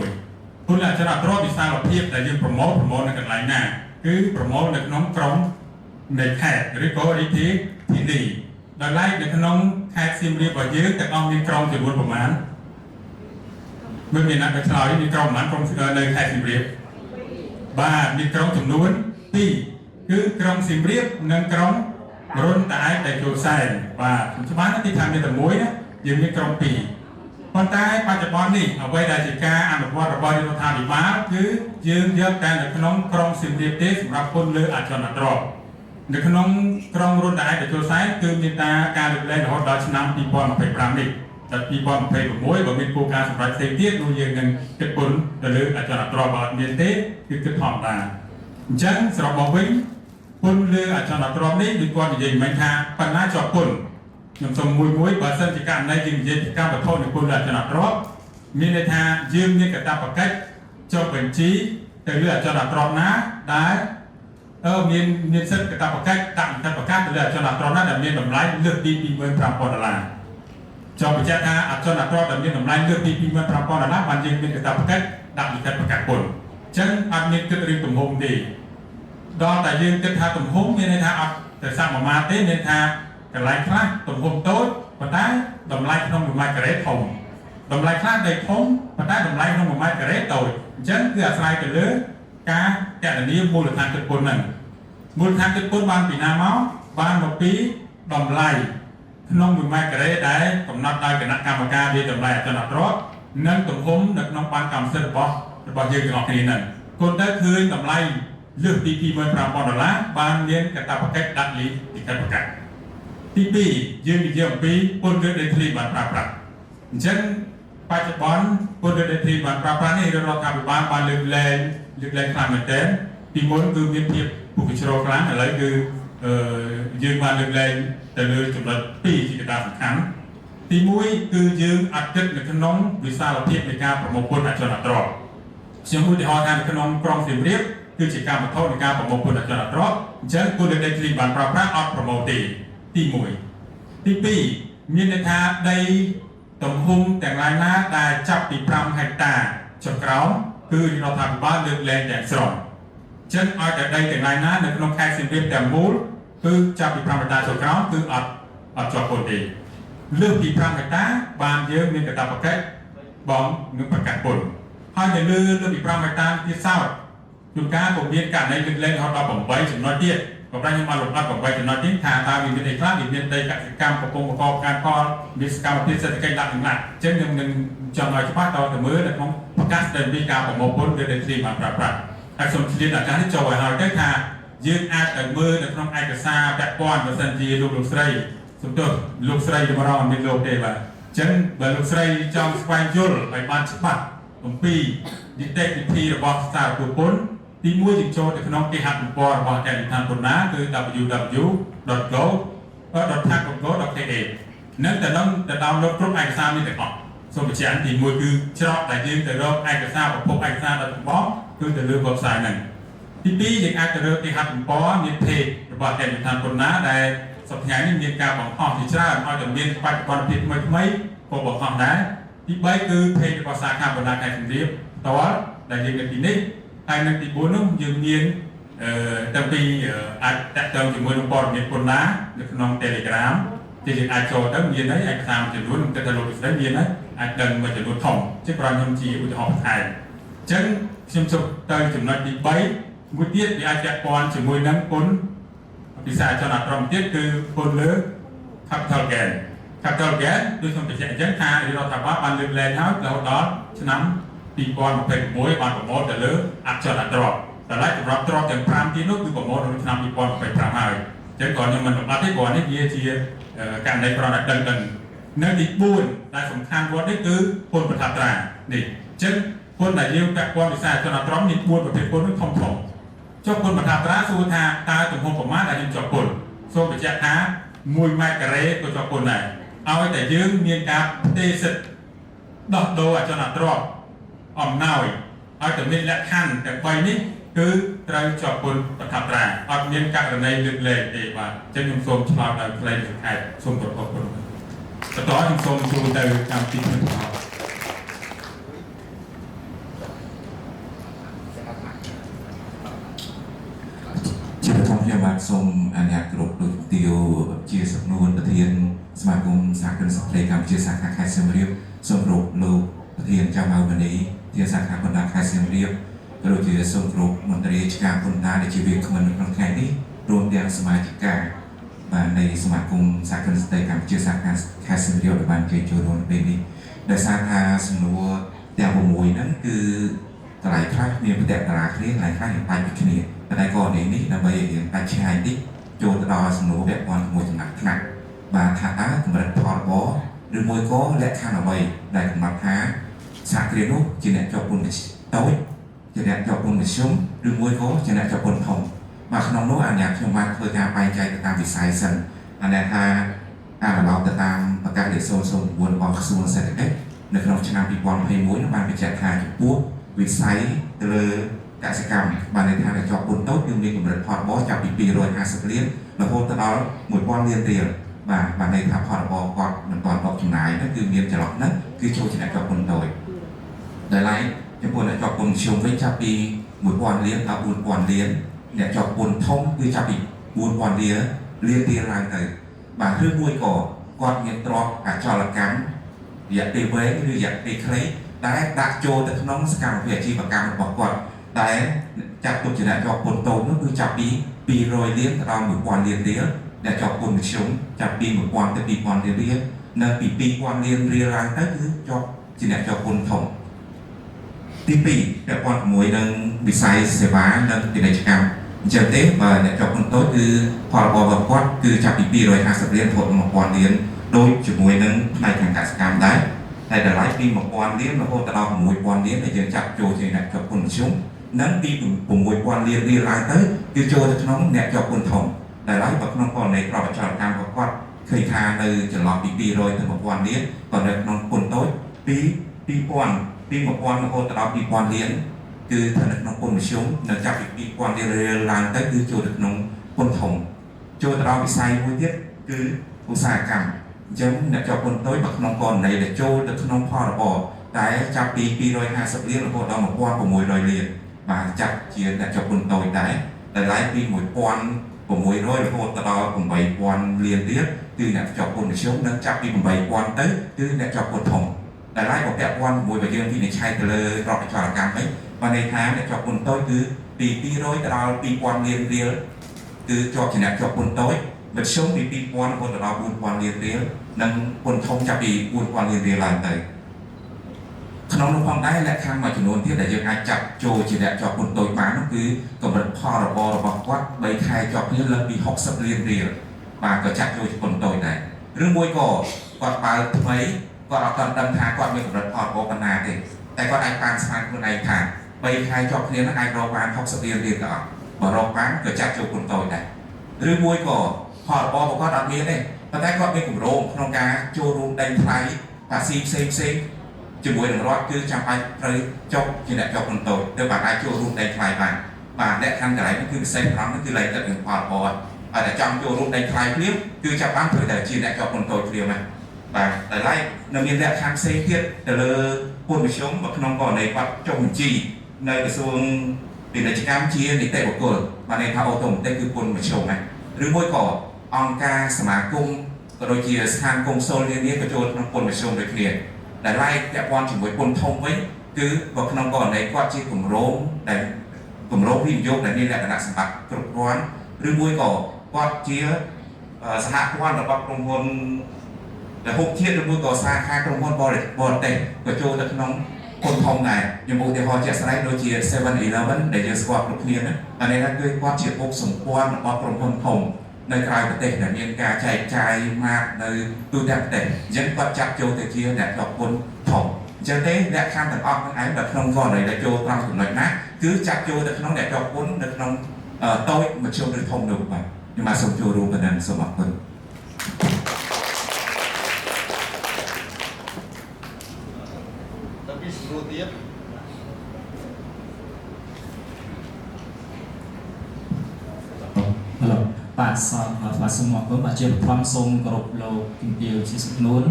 ពន្ធលើអចលនទ្រព្យវិសាលភាពដែលយើងប្រមូលនៅកន្លែងណាគឺប្រមូលនៅក្នុងក្រុមនៃខេត្តឬក៏រាជធានីដោយឡែកនៅក្នុងខេត្តសៀមរាបរបស់យើងទាំងអស់មានក្រុមចំនួនប្រមាណមានអ្នកឆ្លើយមានក្រុមប្រមាណក្រុមនៅខេត្តសៀមរាបបាទមានក្រុមចំនួន2គឺក្រុងសៀមរាបនិងក្រុងរុនតាឯកតេជោសែនបាទច្បាស់ណាស់ទីថាមានតែមួយណាយើងមានក្រុង2ប៉ុន្តែបច្ចុប្បន្ននេះអ្វីដែលជាការអនុវត្តរបស់រដ្ឋាភិបាលគឺយើងយកតែនៅក្នុងក្រុងសៀមរាបទេសម្រាប់ពន្ធលើអចលនទ្រព្យនៅក្នុងក្រុងរុនតាឯកតេជោសែនគឺមានការលើកលែងរហូតដល់ឆ្នាំ2025នេះដល់2026បើមានគោលការណ៍សម្រាប់ផ្សេងទៀតនោះយើងនឹងគិតពន្ធទៅលើអចលនទ្រព្យបើអត់មានទេគឺគិតធម្មតាអញ្ចឹងសរុបមកវិញពន្ធលើអចលនទ្រព្យនេះគឺគាត់និយាយមិនថាបណ្ណាជាប់ពន្ធខ្ញុំសូមមួយបើសិនជាករណីយើងនិយាយពីការវត្ថុនៃពន្ធលើអចលនទ្រព្យមានន័យថាយើងមានកាតព្វកិច្ចចុះបញ្ជីទៅលើអចលនទ្រព្យណាដែលមានសិទ្ធិកាតព្វកិច្ចដាក់កាតព្វកិច្ចទៅលើអចលនទ្រព្យណាដែលមានតម្លៃលើសពី$25,000ចង់បញ្ជាក់ថាអចលនទ្រព្យដែលមានតម្លៃលើសពី$25,000បានយើងមានកាតព្វកិច្ចដាក់លិខិតប្រកាសពន្ធអញ្ចឹងអត់មានគិតរឿងទំហំទេដល់តែយើងគិតថាទំហំមានន័យថាអត់ទៅសាក់មួយម៉ាទេមានថាកន្លែងខ្លះទំហំតូចប៉ុន្តែតម្លៃក្នុង1ម៉ែត្រការ៉េធំតម្លៃខ្លះដីធំប៉ុន្តែតម្លៃក្នុង1ម៉ែត្រការ៉េតូចអញ្ចឹងគឺអាស្រ័យទៅលើការកណនាមូលដ្ឋានគិតពន្ធហ្នឹងមូលដ្ឋានគិតពន្ធបានពីណាមកបានមកពីតម្លៃក្នុង1ម៉ែត្រការ៉េដែលកំណត់ដោយគណៈកម្មការវាតម្លៃអចលនទ្រព្យនិងទំហំនៅក្នុងបានកម្មសិទ្ធិរបស់យើងទាំងអស់គ្នាហ្នឹងគុណទៅឃើញតម្លៃលើសពី$25,000បានមានកាតព្វកិច្ចដាក់លិខិតប្រកាសទី2យើងនិយាយអំពីពន្ធលើដីធ្លីបានប្រើប្រាស់អញ្ចឹងបច្ចុប្បន្នពន្ធលើដីធ្លីបានប្រើប្រាស់នេះរដ្ឋាភិបាលបានលើកលែងខ្លាំងមែនទែនពីមុនគឺមានភាពពុះជ្រោខ្លាំងឥឡូវគឺយើងបានលើកលែងទៅលើចំណុច2ជាកត្តាសំខាន់ទី1គឺយើងអត់គិតនៅក្នុងវិសាលភាពនៃការប្រមូលពន្ធអចលនទ្រព្យខ្ញុំឧទាហរណ៍ថានៅក្នុងក្រុងសៀមរាបគឺជាការបន្តនៃការប្រមូលពន្ធអចលនទ្រព្យអញ្ចឹងពន្ធលើដីធ្លីបានប្រើប្រាស់អត់ប្រមូលទេទី1ទី2មានន័យថាដីទំហំទាំងឡាយណាដែលចាប់ពី5ហិកតាចុះក្រោមគឺរដ្ឋាភិបាលលើកលែងទាំងស្រុងអញ្ចឹងឲ្យតែដីទាំងឡាយណានៅក្នុងខេត្តសៀមរាបទាំងមូលគឺចាប់ពី5ហិកតាចុះក្រោមគឺអត់ជាប់ពន្ធទេលើសពី5ហិកតាបានយើងមានកាតព្វកិច្ចបងនឹងប្រកាសពន្ធហើយនៅលើពី5ហិកតាទៀតសោតជួនកាលក៏មានករណីលើកលែងរហូតដល់8ចំណុចទៀតក៏តែខ្ញុំបានលំដាប់8ចំណុចទៀតថាតើវាមានអីខ្លះវាមានដីកសិកម្មកំពុងប្រកបការផលមានសកម្មភាពសេដ្ឋកិច្ចដាក់ទាំងឡាយអញ្ចឹងខ្ញុំនឹងចង់ឲ្យច្បាស់តទៅមើលនៅក្នុងប្រកាសស្ដីពីការប្រមូលពន្ធលើដីធ្លីបានប្រើប្រាស់ហើយសូមឆ្លៀតឱកាសនេះចូលឲ្យហើយទៅថាយើងអាចទៅមើលនៅក្នុងឯកសារពាក់ព័ន្ធបើសិនជាលោកស្រីសំទោសលោកស្រីចម្រងមានលោកទេបាទអញ្ចឹងបើលោកស្រីចង់ស្វែងយល់ឲ្យបានច្បាស់អំពីនីតិវិធីរបស់សារពន្ធទី1យើងចូលទៅក្នុងគេហទំព័ររបស់អគ្គនាយកដ្ឋានពន្ធណាគឺ www.go.tax.go.ta នឹងតែដោនឡូតគ្រប់ឯកសារនេះទាំងអស់សូមបញ្ជាក់ទី1គឺច្រកដែលយើងទៅរកឯកសារប្រភពឯកសារដល់ចម្បងគឺទៅលើ website ហ្នឹងទី2យើងអាចទៅរកគេហទំព័រមាន page របស់អគ្គនាយកដ្ឋានពន្ធណាដែលសប្តាហ៍នេះមានការបង្ហោះជាច្រើនឲ្យតែមានបច្ចុប្បន្នភាពថ្មីក៏បង្ហោះដែរទី3គឺ page របស់សាខាបណ្ដាខេត្តសៀមរាបផ្ទាល់ដែលយើងនៅទីនេះហើយនៅទី4នោះយើងមានតាំងពីអាចតាក់ទងជាមួយនឹងព័ត៌មានពន្ធណានៅក្នុង Telegram ที่យើងអាចចូលទៅមានហើយឯកសារមួយចំនួនគិតថាលោកស្រីមានហើយអាចដឹងមួយចំនួនធំជាប្រហែលខ្ញុំជាឧទាហរណ៍បន្ថែមអញ្ចឹងខ្ញុំជប់ទៅចំណុចទី3មួយទៀតវាអាចពាក់ព័ន្ធជាមួយនឹងពន្ធពិសាចលនទ្រព្យទៀតគឺពន្ធលើ capital gain ដូចខ្ញុំបញ្ជាក់អញ្ចឹងថារដ្ឋាភិបាលបានលើកលែងហើយរហូតដល់ឆ្នាំ2026បានប្រមូលទៅលើអចលនទ្រព្យតែសម្រាប់ទ្រព្យទាំង5ទីនោះគឺប្រមូលនៅឆ្នាំ2025ហើយអ ចឹងគាត់ខ្ញុំមិនអត់ទេគាត់នេះវាជាករណីប្រណិតដឹងនៅទី4ដែលសំខាន់គាត់នេះគឺពន្ធប្រថាប់ត្រានេះអញ្ចឹងពន្ធដែលយើងពាក់ព័ន្ធវិស័យជនអត្រង់នេះ4ប្រភេទពន្ធនោះធំចុះពន្ធប្រថាប់ត្រាសួរថាតើទំហំប្រមាណដែលយើងជាប់ពន្ធសូមបញ្ជាក់ថា1ម៉ែត្រការ៉េក៏ជាប់ពន្ធដែរឲ្យតែយើងមានការផ្ទេរសិទ្ធិដោះដូរអចលនទ្រព្យអំណោយឲ្យតែមានលក្ខខណ្ឌទាំង3នេះគឺត្រូវជាប់ពន្ធប្រថាប់ត្រាអត់មានករណីលើកលែងទេបាទអញ្ចឹងខ្ញុំសូមឆ្លើយដោយផ្លេចសង្ខេបសូមប្រកបបន្តខ្ញុំសូមជួលទៅកម្មវិធីបន្តជាបឋមខ្ញុំបាទសូមអនុញ្ញាតគ្រប់លោកទាវជាសំណួរប្រធានសមាគមសហគ្រិនស្ត្រីកម្ពុជាសាខាខេត្តសៀមរាបសូមគោរពលោកប្រធានចាំហៅមនីជាសាខាបណ្ដាខេត្តសៀមរាបក៏ដូចជាសូមគោរពមន្ត្រីរាជការបណ្ដាដែលជាវាគ្មិនក្នុងថ្ងៃនេះរួមទាំងសមាជិកាបាទនៃសមាគមសហគ្រិនស្ត្រីកម្ពុជាសាខាខេត្តសៀមរាបដែលបានគេចូលរួមពេលនេះដោយសារថាសំណួរទាំង6ហ្នឹងគឺកន្លែងខ្លះមានប្រតិបត្តិគ្នាកន្លែងខ្លះបាច់ពីគ្នាតែក៏នេះដើម្បីឲ្យរៀនបាច់ឆ្ងាយតិចចូលទៅដល់សំណួរពាក់ព័ន្ធជាមួយចំណាត់ថ្នាក់បាទថាតើកម្រិតផលបឬមួយក៏លក្ខខណ្ឌអ្វីដែលកំណត់ថាសហគ្រាសនោះជាអ្នកជាប់ពន្ធតូចជាអ្នកជាប់ពន្ធមធ្យមឬមួយក៏ជាអ្នកជាប់ពន្ធធំបាទក្នុងនោះអាជ្ញាខ្ញុំបានធ្វើការបែងចែកទៅតាមវិស័យសិនអានេះថាការឡោមទៅតាមប្រកាសលេខ009របស់ក្រសួងសេដ្ឋកិច្ចនៅក្នុងឆ្នាំ2021បានបញ្ជាក់ថាចំពោះវិស័យទៅលើកសិកម្មបានន័យថាជាប់ពន្ធតូចគឺមានកម្រិតផលបចាប់ពី250លានរហូតដល់1000លានរៀលបាទន័យថាផលបគាត់មិនទាន់បកចំណាយនោះគឺមានចន្លោះហ្នឹងគឺចូលជាអ្នកជាប់ពន្ធតូចដែលឡែកចំពោះអ្នកជាប់ពន្ធមធ្យមវិញចាប់ពី1000លានដល់4000លានអ្នកជាប់ពន្ធធំគឺចាប់ពី4000លានរៀលឡើងទៅបាទឬមួយក៏គាត់មានទ្រព្យអចលកម្មរយៈពេលវែងឬរយៈពេលខ្លីដែលដាក់ចូលទៅក្នុងសកម្មភាពអាជីវកម្មរបស់គាត់តែចាត់ទុកជាអ្នកជាប់ពន្ធតូចនោះគឺចាប់ពី200លានដល់1000លានរៀលអ្នកជាប់ពន្ធមធ្យមចាប់ពី1000ទៅ2000លានរៀលនៅពី2000លានរៀលឡើងទៅគឺជាប់ជាអ្នកជាប់ពន្ធធំទី2ពាក់ព័ន្ធជាមួយនឹងវិស័យសេវានិងពាណិជ្ជកម្មអញ្ចឹងទេបើអ្នកជាប់ពន្ធតូចគឺផលរបស់គាត់គឺចាប់ពី250លានរហូតដល់1000លានដូចជាមួយនឹងផ្នែកខាងកសិកម្មដែរតែតម្លៃពី1000លានរហូតដល់6000លានដែលយើងចាប់ចូលជាអ្នកជាប់ពន្ធមធ្យមនិងពី6000លានរៀលឡើងទៅគឺចូលទៅក្នុងអ្នកជាប់ពន្ធធំតែឡើយបើក្នុងករណីប្រតិបត្តិកម្មរបស់គាត់ឃើញថានៅចន្លោះពី200ទៅ1000លានក៏នៅក្នុងពន្ធតូចពី2000ពី1000រហូតដល់2000លានគឺស្ថិតនៅក្នុងពន្ធមធ្យមនៅចាប់ពី2000លានរៀលឡើងទៅគឺចូលទៅក្នុងពន្ធធំចូលទៅដល់វិស័យមួយទៀតគឺឧស្សាហកម្មអញ្ចឹងអ្នកជាប់ពន្ធតូចបើក្នុងករណីដែលចូលទៅក្នុងផលរបរតែចាប់ពី250លានរហូតដល់1600លានបាទចាប់ជាអ្នកជាប់ពន្ធតូចដែរតែឡែកពី1600រហូតដល់8000លានទៀតគឺអ្នកជាប់ពន្ធមធ្យមនិងចាប់ពី8000ទៅគឺអ្នកជាប់ពន្ធធំតែឡែកក៏ពាក់ព័ន្ធជាមួយបើយើងវិនិច្ឆ័យទៅលើប្រតិបត្តិកម្មវិញបានន័យថាអ្នកជាប់ពន្ធតូចគឺពី200ទៅដល់2000លានរៀលគឺជាប់ជាអ្នកជាប់ពន្ធតូចមធ្យមពី2000រហូតដល់4000លានរៀលនិងពន្ធធំចាប់ពី4000លានរៀលឡើងទៅក្នុងនោះផងដែរលក្ខខណ្ឌមួយចំនួនទៀតដែលយើងអាចចាប់ចូលជាអ្នកជាប់ពន្ធតូចបាននោះគឺកម្រិតផលរបស់គាត់3ខែជាប់គ្នាលើសពី60លានរៀលបាទក៏ចាក់ចូលជាពន្ធតូចដែរឬមួយក៏គាត់បើថ្មីគាត់អត់ទាន់ដឹងថាគាត់មានកម្រិតផលប៉ុណ្ណាទេតែគាត់អាចបានស្មានខ្លួនឯងថា3ខែជាប់គ្នានឹងអាចរកបាន60លានរៀលក៏អត់បើរកបានក៏ចាក់ចូលពន្ធតូចដែរឬមួយក៏ផលរបស់គាត់អត់មានទេប៉ុន្តែគាត់មានគម្រោងក្នុងការចូលរួមដេញថ្លៃភាសាផ្សេងជាមួយនឹងរដ្ឋគឺចាំបាច់ត្រូវចុះជាអ្នកជាប់ពន្ធតូចទើបអាចចូលរួមដេញថ្លៃបានបាទលក្ខខណ្ឌកន្លែងនេះគឺពិសេស5នេះគឺលែងទឹកនឹងផលរបស់ហើយតែចង់ចូលរួមដេញថ្លៃភ្លាមគឺចាប់បានត្រូវតែជាអ្នកជាប់ពន្ធតូចភ្លាមហ្នឹងបាទតែឡែកនៅមានលក្ខខណ្ឌផ្សេងទៀតទៅលើពន្ធមធ្យមក្នុងករណីគាត់ចុះបញ្ជីនៅក្រសួងពាណិជ្ជកម្មជានីតិបុគ្គលបាទន័យថាអូតូម៉ាទិកគឺពន្ធមធ្យមហ្នឹងឬមួយក៏អង្គការសមាគមក៏ដូចជាស្ថានកុងស៊ុលនានាក៏ចូលក្នុងពន្ធមធ្យមដូចគ្នាតែឡែកពាក់ព័ន្ធជាមួយពន្ធធំវិញគឺបើក្នុងករណីគាត់ជាគម្រោងដែលគម្រោងវិនិយោគដែលមានលក្ខណៈសម្បត្តិគ្រប់គ្រាន់ឬមួយក៏គាត់ជាសហព័ន្ធរបស់ក្រុមហ៊ុនដែលហូបជាតិឬមួយក៏សាខាក្រុមហ៊ុនបរទេសក៏ចូលទៅក្នុងពន្ធធំដែរខ្ញុំឧទាហរណ៍ជាក់ស្ដែងដូចជា 7-Eleven ដែលយើងស្គាល់គ្រប់គ្នាណាតែនេះគឺគាត់ជាពុកសម្ព័ន្ធរបស់ក្រុមហ៊ុនធំ ในក្រៅប្រទេសដែលមានការចែកចាយមកនៅទូទាំងប្រទេសអញ្ចឹងគាត់ចាត់ចូលទៅជាអ្នកជាប់ពន្ធធំអញ្ចឹងទេលក្ខខណ្ឌទាំងអស់ហ្នឹងឯងនៅក្នុងវត្តដែលចូលត្រង់ចំណុចណាគឺចាត់ចូលទៅក្នុងអ្នកជាប់ពន្ធនៅក្នុងតូចមធ្យមឬធំនោះបាទខ្ញុំបាទសូមចូលរួមប៉ុណ្ណឹងសូមអរគុណ ពីស្រួលទៀត Hello បាទសូមអរគុណបាទជាបឋមសូមគោរពលោកជំទាវជាសុខនួន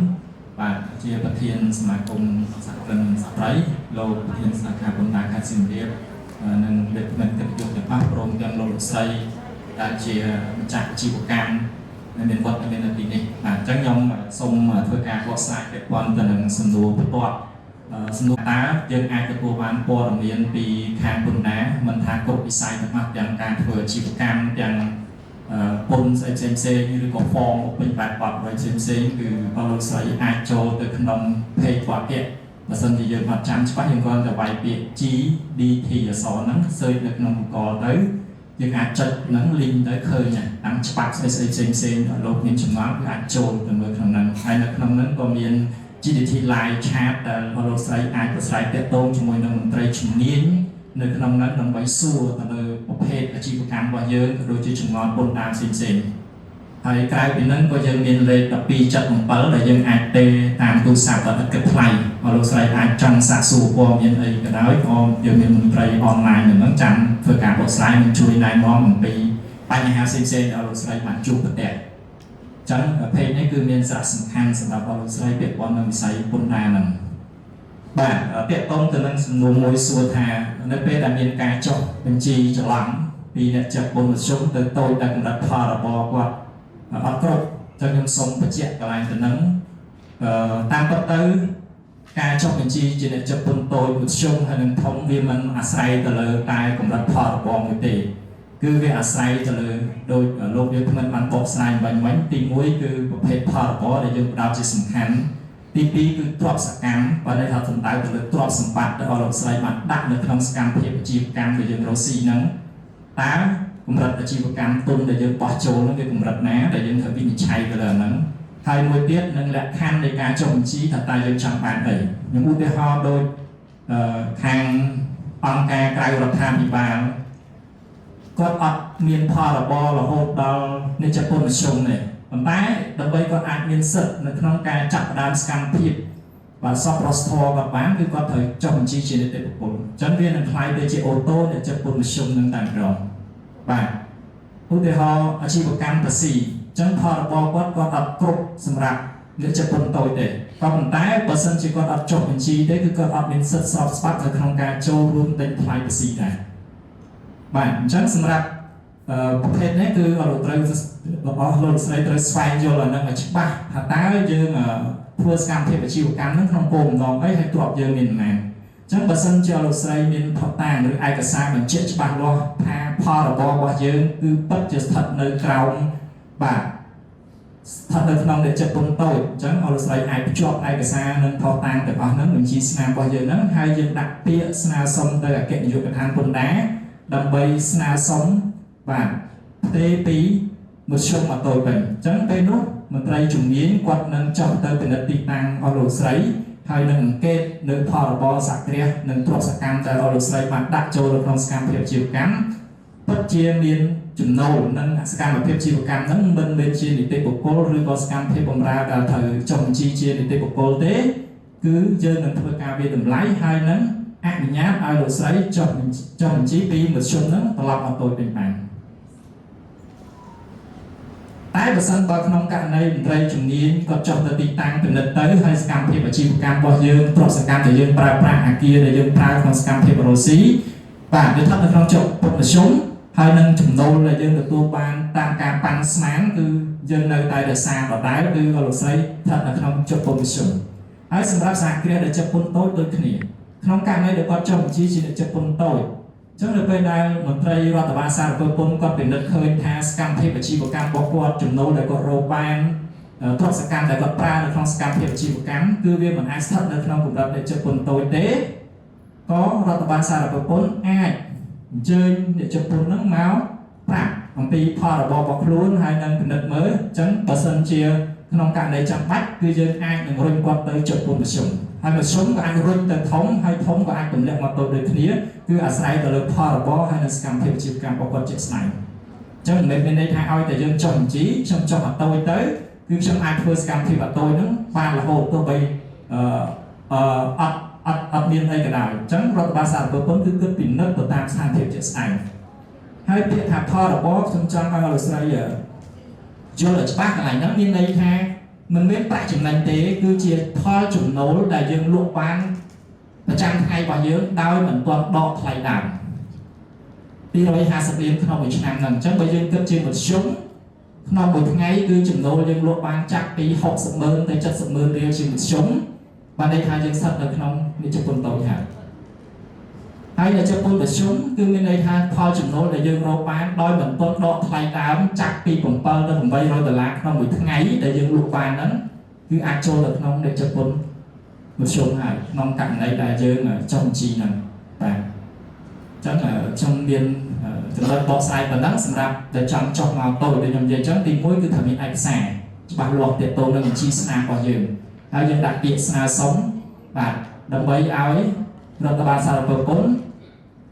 បាទជាប្រធានសមាគមសហគ្រិនស្ត្រីលោកប្រធានសាខាបណ្ដាខេត្តសៀមរាបនិងលោកមិនកិត្តិយសទាំងអស់ព្រមទាំងលោកលោកស្រីដែលជាម្ចាស់អាជីវកម្មនៅមានវត្តមាននៅទីនេះបាទអញ្ចឹងខ្ញុំសូមធ្វើការបកស្រាយពាក់ព័ន្ធទៅនឹងសំណួរបន្ទាប់សំណួរតើយើងអាចទទួលបានព័ត៌មានពីខាងពន្ធដារមិនថាគ្រប់វិស័យទាំងអស់ទាំងការធ្វើអាជីវកម្មទាំងពន្ធស្អីផ្សេងៗឬក៏ហ្វមពេញបែបបទអ្វីផ្សេងៗគឺបងលោកស្រីអាចចូលទៅក្នុង page វត្តនេះបើសិនជាយើងអត់ចាំច្បាស់យើងគ្រាន់តែវាយពាក្យ GDT អក្សរហ្នឹង search នៅក្នុង Google ទៅយើងអាចចុចហ្នឹង link ទៅឃើញតាមច្បាប់ស្អីផ្សេងៗដល់លោកមានចំណងគឺអាចចូលទៅមើលក្នុងហ្នឹងហើយនៅក្នុងហ្នឹងក៏មាន GDT Live Chat ដែលបងលោកស្រីអាចប្រស្រ័យទាក់ទងជាមួយនឹងមន្ត្រីជំនាញនៅក្នុងហ្នឹងដើម្បីសួរទៅលើប្រភេទអាជីវកម្មរបស់យើងក៏ដូចជាចំណងពន្ធដារផ្សេងៗហើយក្រៅពីហ្នឹងក៏យើងមានលេខ1277ដែលយើងអាចទេតាមទូរស័ព្ទដល់ឥតគិតថ្លៃបងលោកស្រីអាចចង់សាកសួរព័ត៌មានអីក៏ដោយក៏យើងមានមន្ត្រីអនឡាញនៅហ្នឹងចាំធ្វើការបកស្រាយនិងជួយណែនាំអំពីបញ្ហាផ្សេងៗដែលលោកស្រីបានជួបប្រទះចឹងเพจនេះគឺមានសារៈសំខាន់សម្រាប់បងលោកស្រីពាក់ព័ន្ធនឹងវិស័យពន្ធដារហ្នឹងបាទពាក់ព័ន្ធទៅនឹងសំណួរមួយសួរថានៅពេលដែលមានការចុះបញ្ជីច្រឡំពីអ្នកចាត់ពន្ធមធ្យមទៅតូចដល់កម្រិតផលរបស់គាត់អត់គ្រប់ចឹងខ្ញុំសូមបញ្ជាក់កន្លែងទៅនឹងតាមពិតទៅការចុះបញ្ជីជាអ្នកចាត់ពន្ធតូចមធ្យមហើយនឹងធំវាមិនអាស្រ័យទៅលើតែកម្រិតផលរបស់មួយទេគឺវាអាស្រ័យទៅលើដោយលោកយើងមិនបានបកស្រាយវិញទី1គឺប្រភេទផលរបស់ដែលយើងផ្ដោតជាសំខាន់ទី2គឺទ្រព្យសកម្មបើន័យថាសំដៅទៅលើទ្រព្យសម្បត្តិដែលលោកស្រីបានដាក់នៅក្នុងសកម្មភាពអាជីវកម្មដែលយើងរកស៊ីហ្នឹងតើកម្រិតអាជីវកម្មទុនដែលយើងបោះចូលហ្នឹងវាកម្រិតណាដែលយើងត្រូវវិនិច្ឆ័យទៅលើហ្នឹងហើយមួយទៀតនឹងលក្ខខណ្ឌនៃការចុះបញ្ជីថាតើយើងចង់បានអីខ្ញុំឧទាហរណ៍ដូចខាងអង្គការក្រៅរដ្ឋាភិបាលគាត់អត់មានផលរបររហូតដល់អ្នកចាត់ពន្ធមធ្យមទេប៉ុន្តែដើម្បីគាត់អាចមានសិទ្ធិនៅក្នុងការចាប់ផ្ដើមសកម្មភាពបាទសពរសធរគាត់បានគឺគាត់ត្រូវចុះបញ្ជីជានីតិបុគ្គលអញ្ចឹងវានឹងខ្លាយទៅជាអូតូអ្នកចាត់ពន្ធមធ្យមនឹងតាមក្រមបាទឧទាហរណ៍អាជីវកម្មតាស៊ីអញ្ចឹងផលរបរគាត់អត់គ្រប់សម្រាប់អ្នកចាត់ពន្ធតូចទេក៏ប៉ុន្តែបើសិនជាគាត់អត់ចុះបញ្ជីទេគឺគាត់អត់មានសិទ្ធិស្របច្បាប់នៅក្នុងការចូលរួមទិញថ្លៃតាស៊ីដែរបាទអញ្ចឹងសម្រាប់ប្រភេទនេះគឺលោកត្រូវរបស់លោកស្រីត្រូវស្វែងយល់អានឹងឲ្យច្បាស់ថាតើយើងធ្វើសកម្មភាពអាជីវកម្មហ្នឹងក្នុងគោលបំណងអីហើយទ្រព្យយើងមានប៉ុន្មានអញ្ចឹងបើសិនជាលោកស្រីមានផុសតាងឬឯកសារបញ្ជាក់ច្បាស់លាស់ថាផលរបស់យើងគឺពិតជាស្ថិតនៅក្រោមបាទស្ថិតនៅក្នុងអ្នកចាត់ពន្ធតូចអញ្ចឹងលោកស្រីអាចភ្ជាប់ឯកសារនិងផុសតាងទាំងអស់ហ្នឹងបញ្ជីស្នាមរបស់យើងហ្នឹងហើយយើងដាក់ពាក្យស្នើសុំទៅអគ្គនាយកដ្ឋានពន្ធដារដើម្បីស្នើសុំបាទផ្ទេរពីមធ្យមមកតូចវិញអញ្ចឹងពេលនោះមន្ត្រីជំនាញគាត់នឹងចុះទៅពិនិត្យទីតាំងអស់លោកស្រីហើយនឹងអង្កេតនៅផលរបរសហគ្រាសនិងទ្រព្យសកម្មដែលអស់លោកស្រីបានដាក់ចូលនៅក្នុងសកម្មភាពអាជីវកម្មពិតជាមានចំណូលនិងសកម្មភាពអាជីវកម្មហ្នឹងមិនមែនជានីតិបុគ្គលឬក៏សកម្មភាពបម្រើដែលត្រូវចុះបញ្ជីជានីតិបុគ្គលទេគឺយើងនឹងធ្វើការវិតម្លៃហើយនឹងអនុញ្ញាតឲ្យលោកស្រីចុះបញ្ជីពីមធ្យមហ្នឹងត្រឡប់មកតូចវិញបានតែបើសិនបើក្នុងករណីមន្ត្រីជំនាញគាត់ចុះទៅទីតាំងពិនិត្យទៅហើយសកម្មភាពអាជីវកម្មរបស់យើងទ្រព្យសកម្មដែលយើងប្រើប្រាស់អាគារដែលយើងប្រើក្នុងសកម្មភាពរកស៊ីបាទវាស្ថិតនៅក្នុងចុះពុតមធ្យមហើយនឹងចំណូលដែលយើងទទួលបានតាមការប៉ាន់ស្មានគឺយើងនៅតែរក្សាដដែលគឺលោកស្រីស្ថិតនៅក្នុងចុះពុតមធ្យមហើយសម្រាប់សហគ្រាសដែលចុះពុនតូចដូចគ្នាក្នុងករណីដែលគាត់ចុះបញ្ជីជាអ្នកចុះពុនតូចអញ្ចឹងនៅពេលដែលមន្ត្រីរដ្ឋបាលសារពើពន្ធគាត់ពិនិត្យឃើញថាសកម្មភាពអាជីវកម្មរបស់គាត់ចំណូលដែលគាត់រកបានទ្រព្យសកម្មដែលគាត់ប្រើនៅក្នុងសកម្មភាពអាជីវកម្មគឺវាមិនអាចស្ថិតនៅក្នុងកម្រិតអ្នកចុះពុនតូចទេក៏រដ្ឋបាលសារពើពន្ធអាចអញ្ជើញអ្នកចុះពុនហ្នឹងមកប្រាប់ អំពីផលរបស់ខ្លួនហើយនឹងពិនិត្យមើលអញ្ចឹងបើសិនជាក្នុងករណីចាំបាច់គឺយើងអាចនឹងរុញគាត់ទៅចុចពុនមធ្យមហើយមធ្យមក៏អាចរុញទៅធំហើយធំក៏អាចទម្លាក់មកតូចដូចគ្នាគឺអាស្រ័យទៅលើផលរបស់ហើយនឹងសកម្មភាពអាជីវកម្មរបស់គាត់ជាក់ស្ដែងអញ្ចឹងមិនមែនមានន័យថាឲ្យតែយើងចុះបញ្ជីខ្ញុំចុះអាតូចទៅគឺខ្ញុំអាចធ្វើសកម្មភាពអាតូចហ្នឹងបានរហូតទោះបីអត់មានអីក៏ដោយអញ្ចឹងរដ្ឋបាលសារពើពន្ធគឺគិតពិនិត្យទៅតាមស្ថានភាពជាក់ស្ដែងហើយពាក្យថាផលរបស់ខ្ញុំចង់ឲ្យលោកស្រីយល់ឲ្យច្បាស់កន្លែងហ្នឹងមានន័យថាមិនមែនប្រាក់ចំណេញទេគឺជាផលចំណូលដែលយើងលក់បានប្រចាំថ្ងៃរបស់យើងដោយមិនទាន់ដកថ្លៃដើម250លានក្នុងមួយឆ្នាំហ្នឹងអញ្ចឹងបើយើងគិតជាមធ្យមក្នុងមួយថ្ងៃគឺចំណូលយើងលក់បានចាប់ពី60ម៉ឺនទៅ70ម៉ឺនរៀលជាមធ្យមបានន័យថាយើងស្ថិតនៅក្នុងនិច្ចពន្ធតូចហើយនិច្ចពន្ធមធ្យមគឺមានន័យថាផលចំណូលដែលយើងរកបានដោយមិនទាន់ដកថ្លៃដើមចាប់ពី$700ទៅ$800ក្នុងមួយថ្ងៃដែលយើងលក់បានហ្នឹងគឺអាចចូលទៅក្នុងនិច្ចពន្ធមធ្យមហើយក្នុងករណីដែលយើងចុះបញ្ជីហ្នឹងបាទអញ្ចឹងខ្ញុំមានចំណុចបកស្រាយប៉ុណ្ណឹងសម្រាប់តែចង់ចុះមកតូចដូចខ្ញុំនិយាយអញ្ចឹងទី1គឺថាមានឯកសារច្បាស់លាស់ទាក់ទងនឹងបញ្ជីស្នារបស់យើងហើយយើងដាក់ពាក្យស្នើសុំបាទដើម្បីឲ្យរដ្ឋបាលសារពើពន្ធ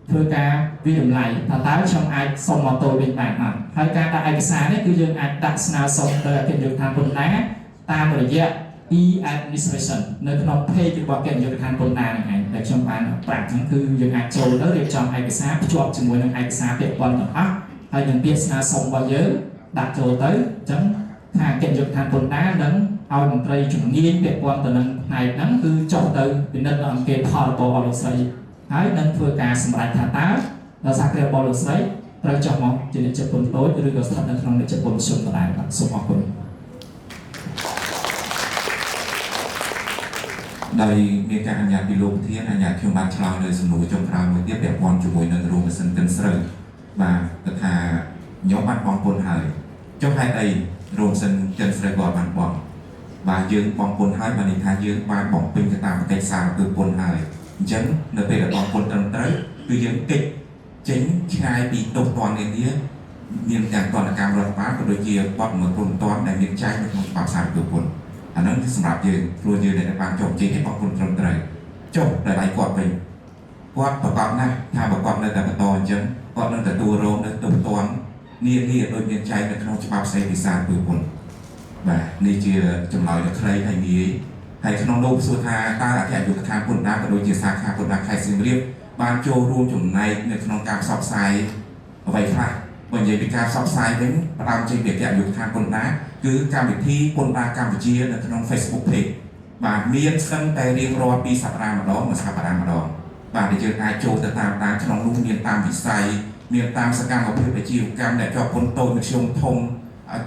ធ្វើការវិតម្លៃថាតើខ្ញុំអាចសុំមកតូចវិញបានអត់ហើយការដាក់ឯកសារនេះគឺយើងអាចដាក់ស្នើសុំទៅអគ្គនាយកដ្ឋានពន្ធដារតាមរយៈ e-administration នៅក្នុង page របស់អគ្គនាយកដ្ឋានពន្ធដារហ្នឹងឯងដែលខ្ញុំបានប្រាប់ហ្នឹងគឺយើងអាចចូលទៅរៀបចំឯកសារភ្ជាប់ជាមួយនឹងឯកសារពាក់ព័ន្ធទាំងអស់ហើយនឹងពាក្យស្នើសុំរបស់យើងដាក់ចូលទៅអញ្ចឹងថាអគ្គនាយកដ្ឋានពន្ធដារនឹងឲ្យមន្ត្រីជំនាញពាក់ព័ន្ធទៅនឹងផ្នែកហ្នឹងគឺចុះទៅពិនិត្យអង្កេតផលរបស់លោកស្រីហើយនឹងធ្វើការសម្រេចថាតើសហគ្រាសរបស់លោកស្រីត្រូវចុះមកជានិច្ចពន្ធតូចឬក៏ស្ថិតនៅក្នុងនិច្ចពន្ធមធ្យមដដែលបាទសូមអរគុណដោយមានការអនុញ្ញាតពីលោកប្រធានអនុញ្ញាតខ្ញុំបានឆ្លើយនៅសំណួរចុងក្រោយមួយទៀតពាក់ព័ន្ធជាមួយនឹងរោងម៉ាស៊ីនកិនស្រូវបាទគាត់ថាខ្ញុំបានបងពុនហើយចុះហេតុអីរោងម៉ាស៊ីនកិនស្រូវគាត់បានបងបាទយើងបងពុនហើយបានន័យថាយើងបានបំពេញទៅតាមកិច្ចសារគឺពុនហើយអញ្ចឹងនៅពេលដែលបងពុនត្រឹមត្រូវគឺយើងកិច្ចចេញឆ្ងាយពីទោសទណ្ឌនានាមានទាំងទណ្ឌកម្មរដ្ឋបាលក៏ដូចជាបទល្មើសព្រំដែនដែលមានចែងនៅក្នុងច្បាប់សារគឺពុនអាហ្នឹងគឺសម្រាប់យើងព្រោះយើងដែលបានចុះជិះឲ្យបងពុនត្រឹមត្រូវចុះតែដៃគាត់វិញគាត់ប្រកបណាស់ថាបើគាត់នៅតែបន្តអញ្ចឹងគាត់នឹងទទួលរងនៅទោសទណ្ឌនានាដោយមានចែងនៅក្នុងច្បាប់ផ្សេងពីសារគឺពុនបាទនេះជាចម្លើយដ៏ខ្លីហើយងាយហើយក្នុងនោះសួរថាតើអគ្គនាយកដ្ឋានពន្ធដារក៏ដូចជាសាខាពន្ធដារខេត្តសៀមរាបបានចូលរួមចំណែកនៅក្នុងការផ្សព្វផ្សាយអ្វីខ្លះបើនិយាយពីការផ្សព្វផ្សាយវិញផ្ដើមចេញពីអគ្គនាយកដ្ឋានពន្ធដារគឺកម្មវិធីពន្ធដារកម្ពុជានៅក្នុង Facebook Page បាទមានស្ទឹងតែរៀងរាល់2សប្តាហ៍ម្ដងមួយសប្តាហ៍ម្ដងបាទដែលយើងអាចចូលទៅតាមក្នុងនោះមានតាមវិស័យមានតាមសកម្មភាពអាជីវកម្មដែលជាប់ពន្ធតូចមធ្យមធំ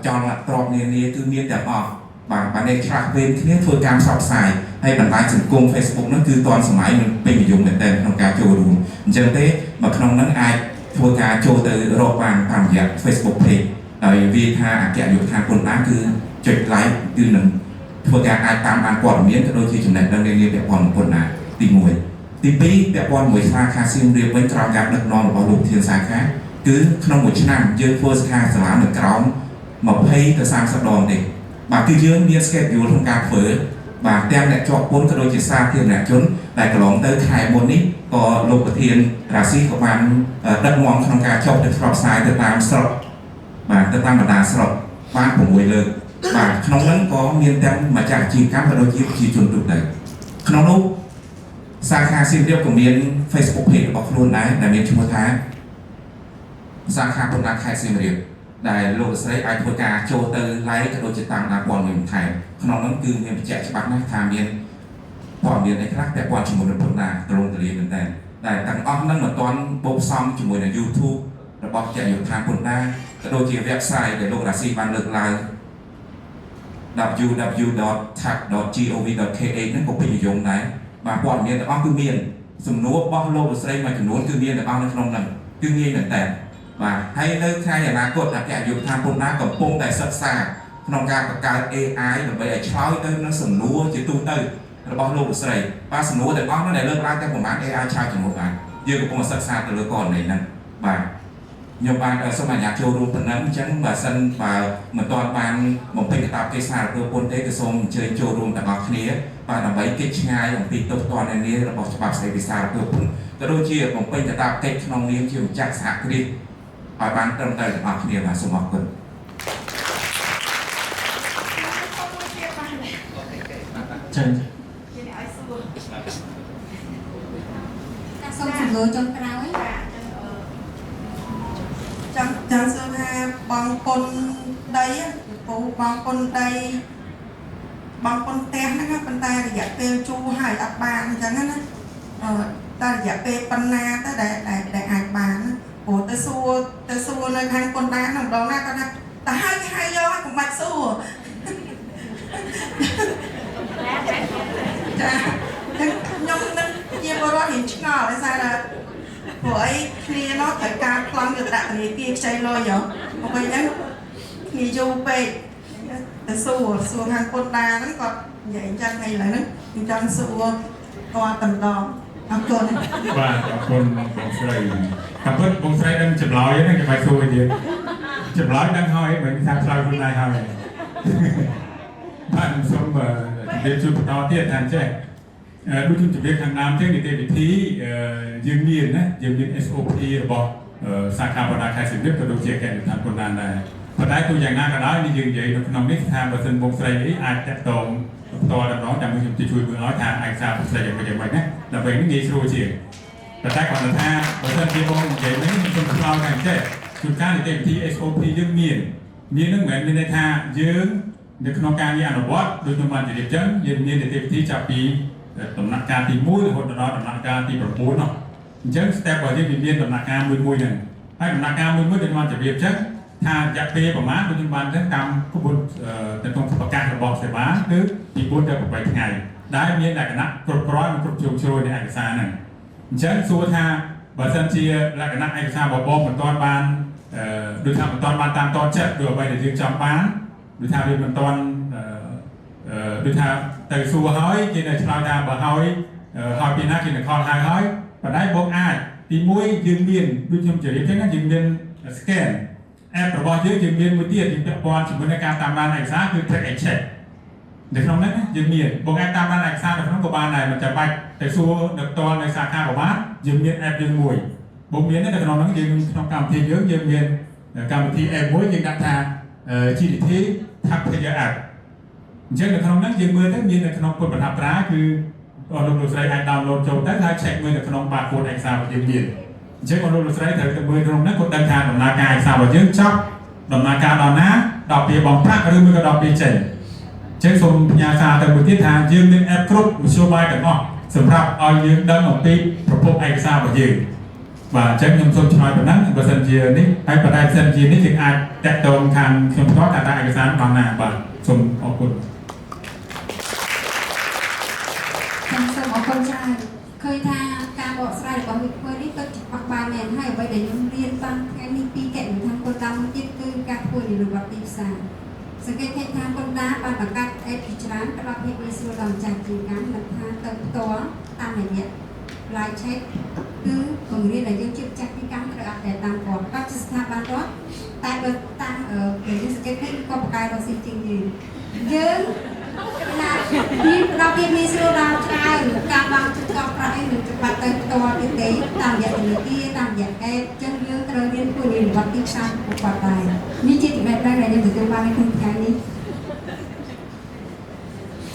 ចលនាទ្រព្យនានាគឺមានទាំងអស់បាទនេះឆ្លាស់វេនគ្នាធ្វើការផ្សព្វផ្សាយហើយបណ្ដាញសង្គម Facebook នោះគឺទាន់សម័យនឹងពេញនិយមមែនទែនក្នុងការចូលរួមអញ្ចឹងទេបើក្នុងនោះអាចធ្វើការចូលទៅរកបានតាមរយៈ Facebook Page ហើយវាថាអគ្គនាយកដ្ឋានពន្ធដារគឺចុច like គឺនឹងធ្វើការអាចតាមបានព័ត៌មានក៏ដូចជាចំណេះដឹងនានាពាក់ព័ន្ធនឹងពន្ធដារទី1ទី2ពាក់ព័ន្ធមួយសាខាសៀមរាបវិញក្រោមការដឹកនាំរបស់លោកប្រធានសាខាគឺក្នុងមួយឆ្នាំយើងធ្វើសិក្ខាសាលានៅក្រោម20ទៅ30ដងទេបាទគឺយើងមាន schedule ក្នុងការធ្វើបាទទាំងអ្នកជាប់ពន្ធក៏ដូចជាសាធារណជនដែលកន្លងទៅខែមុននេះក៏លោកប្រធានរាស៊ីក៏បានដឹកនាំក្នុងការចុះទៅផ្សព្វផ្សាយទៅតាមស្រុកបាទទៅតាមបណ្ដាស្រុកបាន6លើកបាទក្នុងនោះក៏មានទាំងម្ចាស់អាជីវកម្មក៏ដូចជាប្រជាជនទូទៅក្នុងនោះសាខាសៀមរាបក៏មាន Facebook Page របស់ខ្លួនដែរដែលមានឈ្មោះថាសាខាពន្ធដារខេត្តសៀមរាបដែលលោកស្រីអាចធ្វើការចូលទៅ like ក៏ដូចជាតាមដានព័ត៌មានបន្ថែមក្នុងនោះគឺមានបញ្ជាក់ច្បាស់ណាស់ថាមានព័ត៌មានអីខ្លះពាក់ព័ន្ធជាមួយនឹងពន្ធដារទ្រង់ទ្រាយមែនតើតែទាំងអស់ហ្នឹងមិនទាន់បូកផ្សំជាមួយនឹង YouTube របស់អគ្គនាយកដ្ឋានពន្ធដារក៏ដូចជា website ដែលលោករ៉ាស៊ីបានលើកឡើង www.thac.gov.kh ហ្នឹងក៏ពេញនិយមដែរបាទព័ត៌មានទាំងអស់គឺមានសំណួររបស់លោកស្រីមួយចំនួនគឺមានទាំងអស់នៅក្នុងហ្នឹងគឺងាយមែនតើបាទហើយនៅថ្ងៃអនាគតអគ្គនាយកដ្ឋានពន្ធដារកំពុងតែសិក្សាក្នុងការបង្កើត AI ដើម្បីឲ្យឆ្លើយទៅនឹងសំណួរជាទូទៅរបស់លោកស្រីបាទសំណួរទាំងអស់នោះដែលលើកឡើងតែប្រហែល AI ឆ្លើយជាមួយបានយើងកំពុងសិក្សាទៅលើករណីហ្នឹងបាទ ខ្ញុំបានសូមអនុញ្ញាតចូលរួមប៉ុណ្ណឹងអញ្ចឹងបើសិនបើមិនទាន់បានបំពេញកាតព្វកិច្ចសារពើពន្ធទេក៏សូមអញ្ជើញចូលរួមទាំងអស់គ្នាបាទដើម្បីគេចឆ្ងាយអំពីទោសទណ្ឌនានារបស់ច្បាប់ស្តីពីសារពើពន្ធក៏ដូចជាបំពេញកាតព្វកិច្ចក្នុងនាមជាម្ចាស់សហគ្រាសឲ្យបានត្រឹមត្រូវទាំងអស់គ្នាបាទសូមអរគុណ ចឹង សូមជំនួយចុងក្រោយ ចាំសួរថាបងពុនដីពូបងពុនដីបងពុនផ្ទះហ្នឹងប៉ុន្តែរយៈពេលជួហើយអត់បានអញ្ចឹងណាតែរយៈពេលប៉ុណ្ណាទៅដែលអាចបានព្រោះទៅសួរនៅខាងពុនដាហ្នឹងម្ដងណាគាត់ថាតែហើយគេហៅយកឲ្យកុំបាច់សួរចាខ្ញុំនឹងជាបរិវត្តរៀងឆ្ងល់ដោយសារតែ ព្រោះអីគ្នានោះត្រូវការប្លង់យកដាក់ធនាគារខ្ចីលុយហ៎មកវិញហ្នឹងគ្នាយូរពេកទៅសួរខាងពុនដាហ្នឹងគាត់និយាយអញ្ចឹងឥឡូវហ្នឹងខ្ញុំចង់សួរគាត់តំដងអរគុណ បាទអរគុណបងស្រីតាមពិតបងស្រីដឹងចម្លើយហ្នឹងគេមិនសួរទៀតចម្លើយដឹងហើយមិនថាឆ្លើយខ្លួនឯងហើយបាទសូមជម្រាបជូនបន្តទៀតថាចេះ ដូចជំរាបខាងដើមចឹងនីតិវិធីយើងមានណាយើងមាន SOP របស់សាខាបណ្ដាខេត្តសៀមរាបក៏ដូចជាកែរដ្ឋាភិបាលដែរប៉ុន្តែទោះយ៉ាងណាក៏ដោយនេះយើងនិយាយនៅក្នុងនេះថាបើសិនបងស្រីអីអាចតាក់ទងផ្ទាល់ដល់តាមខ្ញុំជួយមើលឲ្យថាឯកសារបងស្រីយ៉ាងម៉េចណាដើម្បីនេះងាយស្រួលជាងតែគាត់ថាបើសិនជាបងនិយាយនេះខ្ញុំឆ្លើយថាចេះជួនកាលនីតិវិធី SOP យើងមាននឹងមិនមែនមានន័យថាយើងនៅក្នុងការងារអនុវត្តដូចខ្ញុំបានជម្រាបចឹងយើងមាននីតិវិធីចាប់ពី ដំណាក់កាលទី 1 រហូតដល់ដំណាក់កាលទី 9 នោះអញ្ចឹង step របស់យើងមានដំណាក់កាលមួយហ្នឹងហើយដំណាក់កាលមួយដែលខ្ញុំបានជម្រាបចឹងថារយៈពេលប្រហែលដូចខ្ញុំបានទៅតាមក្បួនទៅក្នុងប្រកាសរបស់សេវាគឺពី 4 ទៅ 8 ថ្ងៃដែលមានលក្ខណៈគ្រប់គ្រាន់គ្រប់ជ្រុងជ្រោយនៃឯកសារហ្នឹងអញ្ចឹងសួរថាបើសិនជាលក្ខណៈឯកសាររបស់បងមិនទាន់បានដូចថាមិនទាន់បានតាមតនចិត្តឬអ្វីដែលយើងចង់បានដូចថាវាមិនទាន់ដូចថាទៅសួរហើយគេនៅឆ្លើយថាបើហើយពីណាគេនឹងខលហើយប៉ុន្តែបងអាចទី 1 យើងមានដូចខ្ញុំជម្រាបចឹងណាយើងមាន scan app របស់យើងមានមួយទៀតយើងពាក់ព័ន្ធជាមួយនឹងការតាមដានឯកសារគឺ track and check នៅក្នុងហ្នឹងយើងមានបងអាចតាមដានឯកសារនៅក្នុងក៏បានដែរមិនចាំបាច់ទៅសួរនៅផ្ទាល់នៅសាខាក៏បានយើងមាន app យើងមួយបងមាននៅក្នុងហ្នឹងយើងក្នុងកម្មវិធីយើងមានកម្មវិធី app មួយយើងដាក់ថា GDT Tap Player App អញ្ចឹងនៅក្នុងហ្នឹងយើងមើលទៅមាននៅក្នុងពុទ្ធបរិត្រាគឺលោកស្រីអាច download ចូលទៅហើយ check មើលនៅក្នុង barcode ឯកសាររបស់យើងមានអញ្ចឹងលោកស្រីត្រូវទៅមើលក្នុងហ្នឹងគាត់ដឹងថាដំណើរការឯកសាររបស់យើងចប់ដំណើរការដល់ណាដល់ពេលបង់ប្រាក់ឬមួយក៏ដល់ពេលចេញអញ្ចឹងសូមផ្ញើសារទៅមួយទៀតថាយើងមាន app គ្រប់មធ្យោបាយទាំងអស់សម្រាប់ឲ្យយើងដឹងអំពីប្រភពឯកសាររបស់យើងបាទអញ្ចឹងខ្ញុំសូមឆ្លើយប៉ុណ្ណឹងបើសិនជានេះហើយបើសិនជានេះយើងអាចតាក់ទងខាងខ្ញុំផ្ទាល់ថាឯកសារដល់ណាបាទសូមអរគុណ សូមអរគុណច្រើនឃើញថាការបកស្រាយរបស់លោកធ្វើនេះពិតជាអត់បានមែនហើយអ្វីដែលខ្ញុំរៀនតាមថ្ងៃនេះពីកែរដ្ឋាភិបាលតាមទៀតគឺការធ្វើនិរវត្តទីផ្សារសង្កេតឃើញថាពលរដ្ឋបានបង្កើតអេពីច្រើនផ្ដល់ភាពងាយស្រួលដល់ម្ចាស់អាជីវកម្មមិនថាទៅផ្ទាល់តាមរយៈ live chat គឺបង្រៀនឲ្យយើងជឿចាស់ពីកម្មត្រូវអត់តែតាមគាត់ក៏ជាស្ថាប័នរដ្ឋតែបើតាមយើងសង្កេតឃើញក៏បង្កើតរកស៊ីជាងយើងណាមានដល់ភាពងាយស្រួលដល់ច្រើនការបានជិះកប់ប្រាក់អីមិនច្បាស់ទៅផ្ទាល់ទៀតទេតាមរយៈធនាគារតាមរយៈអេបចឹងយើងត្រូវរៀនធ្វើនិរវត្តទីផ្សារពួកគាត់ដែរនេះជាចំណេះដឹងដែលយើងទទួលបានក្នុងថ្ងៃនេះ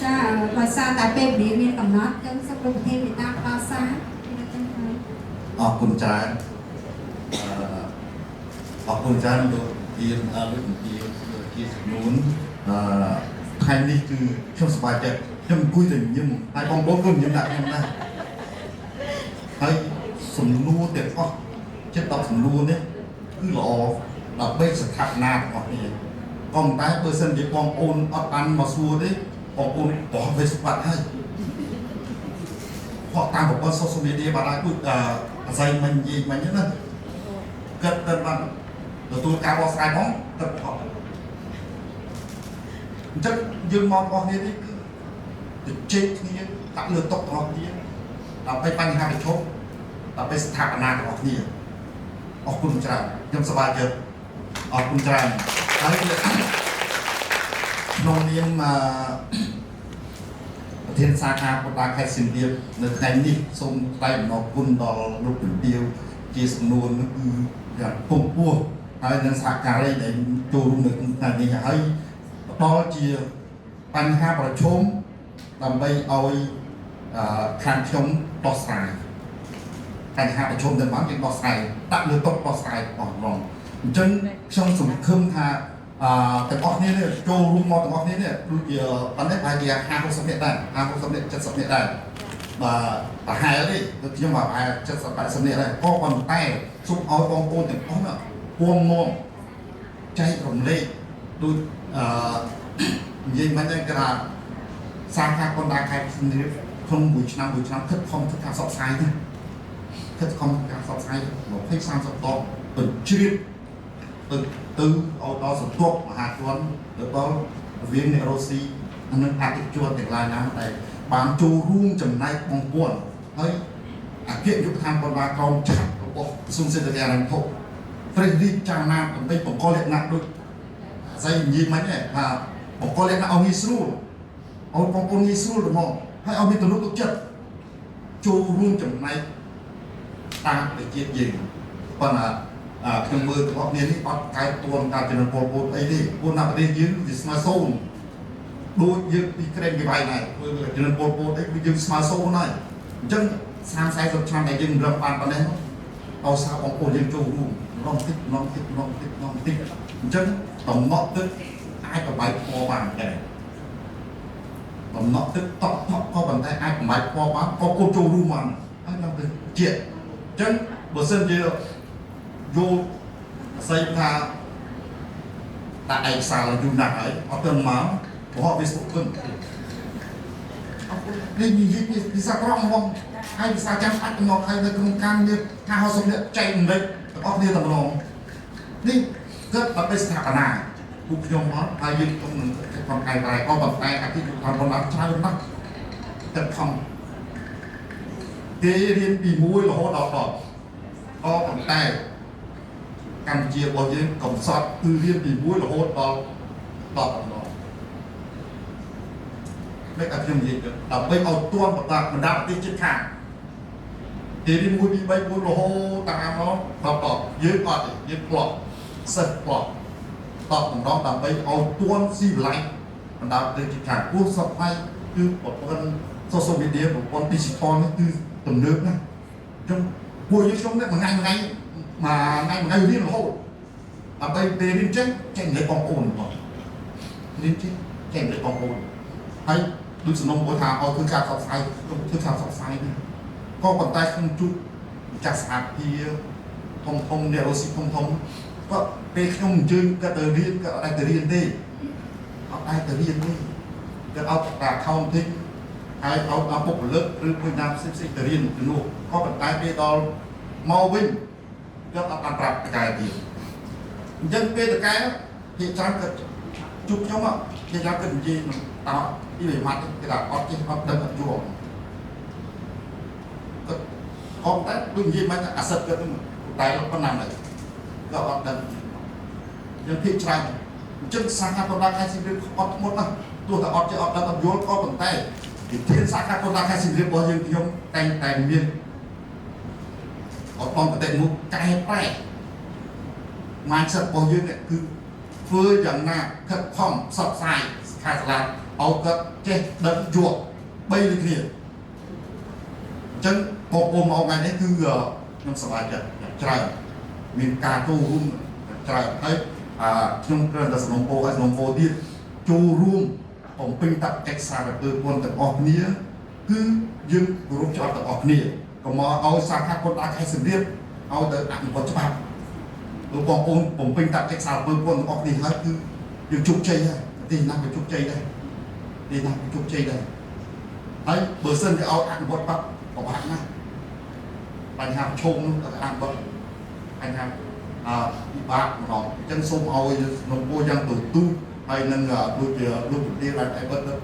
ចាដោយសារតែពេលវេលាមានកំណត់ចឹងសូមលោកប្រធានមេត្តាផ្ដល់សារអរគុណច្រើនអរគុណច្រើនលោកទានលោកជាសំណួរថ្ងៃនេះគឺខ្ញុំសប្បាយចិត្តខ្ញុំអង្គុយតែញញឹមហើយបងប្អូនក៏ញញឹមដាក់ខ្ញុំដែរហើយសំណួរទាំងអស់ចិត្ត10សំណួរនេះគឺល្អដើម្បីស្ថាបនារបស់គ្នាក៏តែបើសិនជាបងប្អូនអត់បានមកសួរទេបងប្អូនបោះវាស្បាត់ហើយเพราะតាមប្រព័ន្ធ social media បាទគឺអាស្រ័យមិននិយាយមិនហ្នឹងណាគិតទៅបានទទួលការបកស្រាយផងគិតថតអញ្ចឹងយើងមករបស់គ្នានេះគឺទៅជែកគ្នាដាក់លើតុរបស់គ្នាដើម្បីបញ្ហាប្រឈមដើម្បីស្ថាបនារបស់គ្នា អរគុណច្រើនខ្ញុំសប្បាយចិត្តអរគុណច្រើនហើយក្នុងនាមប្រធានសាខាបណ្ដាខេត្តសៀមរាបនៅថ្ងៃនេះសូមថ្លែងអំណរគុណដល់លោកជំទាវជាសំណួរគឺយ៉ាងពងពោះហើយនឹងសហការីដែលចូលរួមនៅថ្ងៃនេះហើយផ្ដល់ជាបញ្ហាប្រឈមដើម្បីឲ្យខាងខ្ញុំដោះស្រាយបញ្ហាប្រឈមទាំងបានយើងដោះស្រាយដាក់លើតុដោះស្រាយអស់រងអញ្ចឹងខ្ញុំសង្ឃឹមថាទាំងអស់គ្នានេះចូលរួមមកទាំងអស់គ្នានេះដូចជាប៉ុន្តែប្រហែលជា50-60នាក់ដែរ50-60នាក់70នាក់ដែរបាទប្រហែលទេដូចខ្ញុំប្រហែល70-80នាក់ដែរក៏ប៉ុន្តែសូមឲ្យបងប្អូនទាំងអស់នោះពួងងំចែករំលែកដូចនិយាយមិនដែរគេថាសាខាបណ្ដាខេត្តសៀមរាបក្នុងមួយឆ្នាំខិតខំធ្វើការផ្សព្វផ្សាយណាខិតខំការផ្សព្វផ្សាយ20-30 ដងបញ្ជ្រាបទៅឲ្យដល់សន្ទុកមហាជនទៅដល់វិនអ្នករស់ស៊ីនិងអតិថិជនទាំងឡាយណាដែលបានចូលរួមចំណែកបងប្អូនហើយអគ្គនាយកដ្ឋានបណ្ដាក្រមឆាត់របស់ក្រសួងសេដ្ឋកិច្ចហិរញ្ញវត្ថុព្រះរាជចារណាដើម្បីបង្កលក្ខណៈដូចស្អីនិយាយមិនទេថាបង្កលក្ខណៈឲ្យងាយស្រួលឲ្យបងប្អូនងាយស្រួលទៅមកហើយឲ្យមានទំនុកទុកចិត្តចូលរួមចំណែកតាមប្រទេសយើងប៉ុន្តែខ្ញុំមើលទាំងអស់គ្នានេះអត់កែទួនការជំនពលពលអីទេព្រោះនៅប្រទេសយើងវាស្មើសូន្យដូចយើងពីក្រែងគេវាយដែរធ្វើជំនពលពលអីគឺយើងស្មើសូន្យហើយអញ្ចឹង30-40ឆ្នាំតែយើងរំបានប៉ុណ្ណេះឲ្យសារបងប្អូនយើងចូលរួមរំតិចអញ្ចឹងតំណក់ទឹកអាចប្របែកពណ៌បានដែរតំណក់ទឹកតក់ក៏ប៉ុន្តែអាចប្របែកពណ៌បានក៏គោលចូលរួមបានហើយនឹងទៅជាអញ្ចឹងបើសិនជាយកស្អីថាដាក់ឯកសារយូរណាស់ហើយអត់ទៅមកព្រោះវាស្ទុកខ្លួននេះនិយាយពីសាក្រងបងហើយភាសាចាំអាចមកហើយនៅក្នុងការងារថា50នាក់ចែកម្លេចទាំងអស់គ្នាតម្រងនេះគឺដើម្បីស្ថាបនាពួកខ្ញុំមកហើយយើងក្នុងក្នុងកាយរ៉ៃក៏ប៉ុន្តែអតិថិជនរបស់เราច្រើនណាស់តែខំគេរៀនពី1រហូតដល់10ក៏ប៉ុន្តែកម្ពុជារបស់យើងកំសត់គឺរៀនពី1រហូតដល់10ដងមិនអាចខ្ញុំនិយាយដើម្បីឲ្យទាន់បណ្ដាប្រទេសជិតខាងគេរៀន1 2 3 4រហូតតាមមកដល់យើងអត់ទេយើងផ្លក់សិស្សផ្លក់តបម្ដងដើម្បីឲ្យទាន់ស៊ីវិល័យបណ្ដាប្រទេសជិតខាងព្រោះសប្តាហ៍គឺប្រព័ន្ធ social media ប្រព័ន្ធ digital នេះគឺទំនើបណាស់អញ្ចឹងពួកយើងខ្ញុំនេះមួយថ្ងៃរៀនរហូតដើម្បីពេលរៀនចេះលេខបងប្អូនបងរៀនចេះលេខបងប្អូនហើយដូចសំណុំគាត់ថាឲ្យធ្វើការផ្សព្វផ្សាយធ្វើការផ្សព្វផ្សាយនេះក៏ប៉ុន្តែខ្ញុំជួបម្ចាស់សហគមន៍ធំអ្នករស់ស៊ីធំក៏ពេលខ្ញុំអញ្ជើញគាត់ទៅរៀនក៏អត់ទៅរៀនទេអត់ទៅរៀនទេគាត់អត់តែ accounting ហើយអត់ដល់ពុកពលិកឬមួយណាផ្សេងទៅរៀនជំនួសក៏ប៉ុន្តែពេលដល់មកវិញគាត់អត់បានប្រាប់តកែទៀតអញ្ចឹងពេលតកែគេចាំគាត់ជួបខ្ញុំគេចាំគាត់និយាយតើពីវិមាត់គេថាអត់ចេះអត់ដឹងអត់យល់គាត់តែដូចនិយាយមិនអាសិតគាត់តែប៉ុណ្ណាដែរគាត់អត់ដឹងយើងភាគច្រើនអញ្ចឹងសាខាបណ្ដាខេត្តសៀមរាបអត់ធ្មត់ណាស់ទោះតែអត់ចេះអត់ដឹងអត់យល់ក៏ប៉ុន្តែវិធានសាខាបណ្ដាខេត្តសៀមរាបរបស់យើងខ្ញុំតែងតែមានអត់បងប្រទេសនោះកែប្រែ mindset របស់យើងគឺធ្វើយ៉ាងណាខិតខំផ្សព្វផ្សាយខាងសាលាឲ្យគាត់ចេះដឹងយល់3ដូចគ្នាអញ្ចឹងបងប្អូនមកថ្ងៃនេះគឺខ្ញុំសប្បាយចិត្តច្រើនមានការចូលរួមច្រើនហើយខ្ញុំគ្រាន់តែសំណពោឲ្យសំណពោទៀតចូលរួមបំពេញតបកិច្ចសារពើពន្ធទាំងអស់គ្នាគឺយើងគោរពច្បាប់ទាំងអស់គ្នាកុំមកឲ្យសាខាបណ្ដាខេត្តសៀមរាបឲ្យទៅអនុវត្តច្បាប់លោកបងប្អូនបំពេញតបកិច្ចសារពើពន្ធទាំងអស់គ្នាហើយគឺយើងជោគជ័យហើយទីណាក៏ជោគជ័យដែរទីណាក៏ជោគជ័យដែរហើយបើសិនជាឲ្យអនុវត្តច្បាប់ពិបាកណាស់បញ្ហាប្រឈមនោះទៅអនុវត្តបញ្ហាពិបាកម្ដងអញ្ចឹងសូមឲ្យក្នុងពោយ៉ាងទូទូហើយនឹងដូចជាលោកជំទាវដែលតែ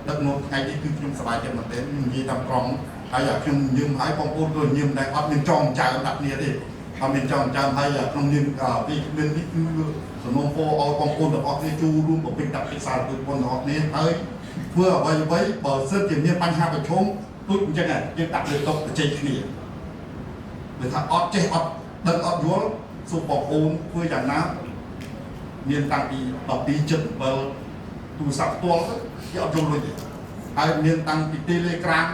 ដឹកនាំថ្ងៃនេះគឺខ្ញុំសប្បាយចិត្តមែនទែននិយាយតាមត្រង់ហើយខ្ញុំញឹមឲ្យបងប្អូនក៏ញឹមដែរអត់មានចងចៅដាក់គ្នាទេ เขาเป็นเจ้าจำให้ตรงนี้ที่เป็นที่คือสนองโฟเอากองคนแบบออกที่จูร่วมกับเป็นตับเป็นสารเป็นคนออกนี้เฮ้ยเพื่อไว้เปิดเสื้อเกี่ยวกับปัญหาประชมตุ้งยังไงยังตัดเลยตกใจขี้เนี่ยหรือถ้าออกเจ๊ออกดันออกยัวสูบปอกปูนเพื่ออย่างน้ำเมียนตังปีต่อปีจุดเบอร์ตูสับตัวที่เอาจงเลยไอ้เมียนตังปีเตเลกราม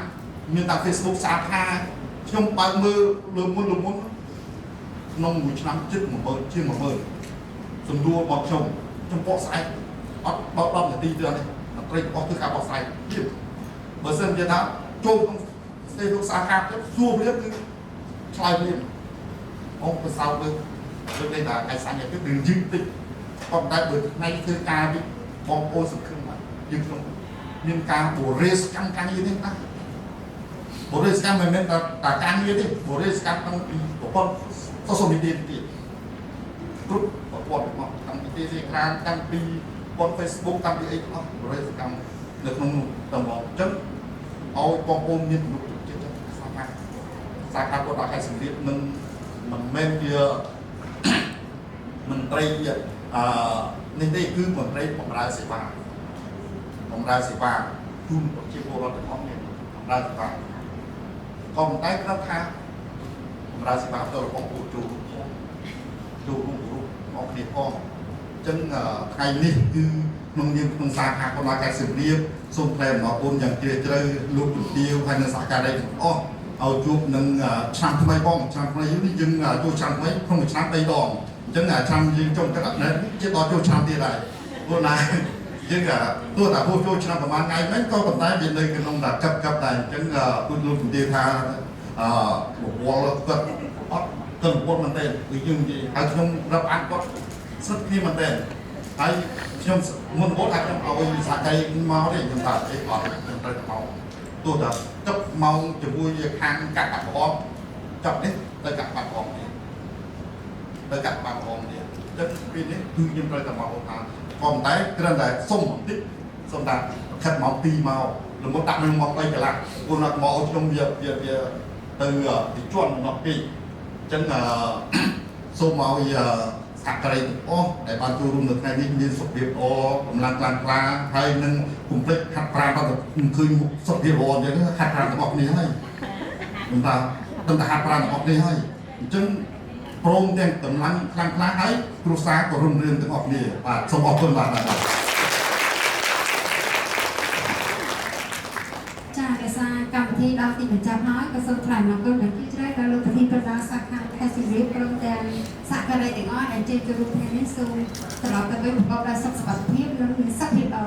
เมียนตังเฟซบุ๊กสาขาช่วงปลายมือลืมมุนน้องหมูช้ำจึ๊กมาเบิร์ชื่อมาเบิร์สมดูบอกชมจมปอกใส่ออกรอบตีเดือนเลยตรีออกคือการปอกใส่ยิ่งเบอร์เซนจะทำโจมต้องเซลล์สาขาจะสู้เรื่องคือชายเรียนông có sao được được đây là cái sáng cái đường dưng tích còn đại bữa nay thư ca bị bom ô sụp khưng mà dưng không nhưng ca bộ race căng căng như thế ta bộ race căng mình là căng như thế bộ race căng tăng của con có số tiền tiền rút của con mà tăng Telegram tăng đi con Facebook tăng đi ấy bộ race căng được không tầm một chân ôi con ôm nhiên một chút chết sao ca của ta hay xử lý nâng mình men kia mình tây nên đây cứ mình tây bóng ra sẽ vàng chun của chiếc ô tô được bóng này bóng ra sẽ vàng còn tay cái khác bóng ra sẽ vàng tôi là bóng của chủ bóng kia con chân ngày ní cứ nông nghiệp nông sản hàng con là cái sự điệp xung quanh nó ôn dần kia chơi lục tiêu hay là xã cả đây óเอาจูบหนึ่งช่างทำไมบ้องช่างทำไมยึดจูช่างไว้คงช่างไปดองจังช่างยึดจงกระดับนั้นจะต่อจูช่างที่ใดตัวนายยึดตัวแต่ผู้จูช่างประมาณไงนั้นก็เป็นได้เป็นเลยกันลงดับกับได้จังคุณลุงดีทาวัวก็ต้นพวกมันเต้นหรือยังดีไอ้ช่วงรับอันก็สักที่มันเต้นไอ้ช่วงมันโคตรไอ้ช่วงเอาสายใจมาได้ยังตัดไอ้ก่อนยังตัดเอาตัวแต่chấp mong cho vui hàng các bạn con chấp đấy tới các bạn con này tới các bạn con này chất pin đấy tự nhiên tới tầm màu hàng còn cái lần này sông một tích sông đạt khát máu tì màu rồi muốn đặt lên màu đây cả là cô nói màu trong việc từ thì chuẩn nó đi chân là sông màu sạc cái ô để bạn chú luôn được ngay đi như sụp điệp ô làm ra hay nên cùng với hạt ra bao giờ khơi một sụp điệp ô vậy đó hạt ra nó bọc này hay chúng ta hạt ra nó bọc này hay chân prom đen tầm lăng lá ấy cua xa của rừng rừng tầm bọc này và sông bọc hơn là ចាភាសាកម្មវិធីដល់ទីបញ្ចប់ហើយក៏សូមថ្លែងអំណរគុណដល់ជ្រៅដល់លោកប្រធានប្រដាសាខាខេត្តសៀមរាបព្រមទាំងសហការីទាំងអស់ដែលជិះចូលរួមថ្ងៃនេះសូមត្រឡប់ទៅវិញប្រកបដោយសុខសុវត្ថិភាពនិងមានសុខភាពល្អ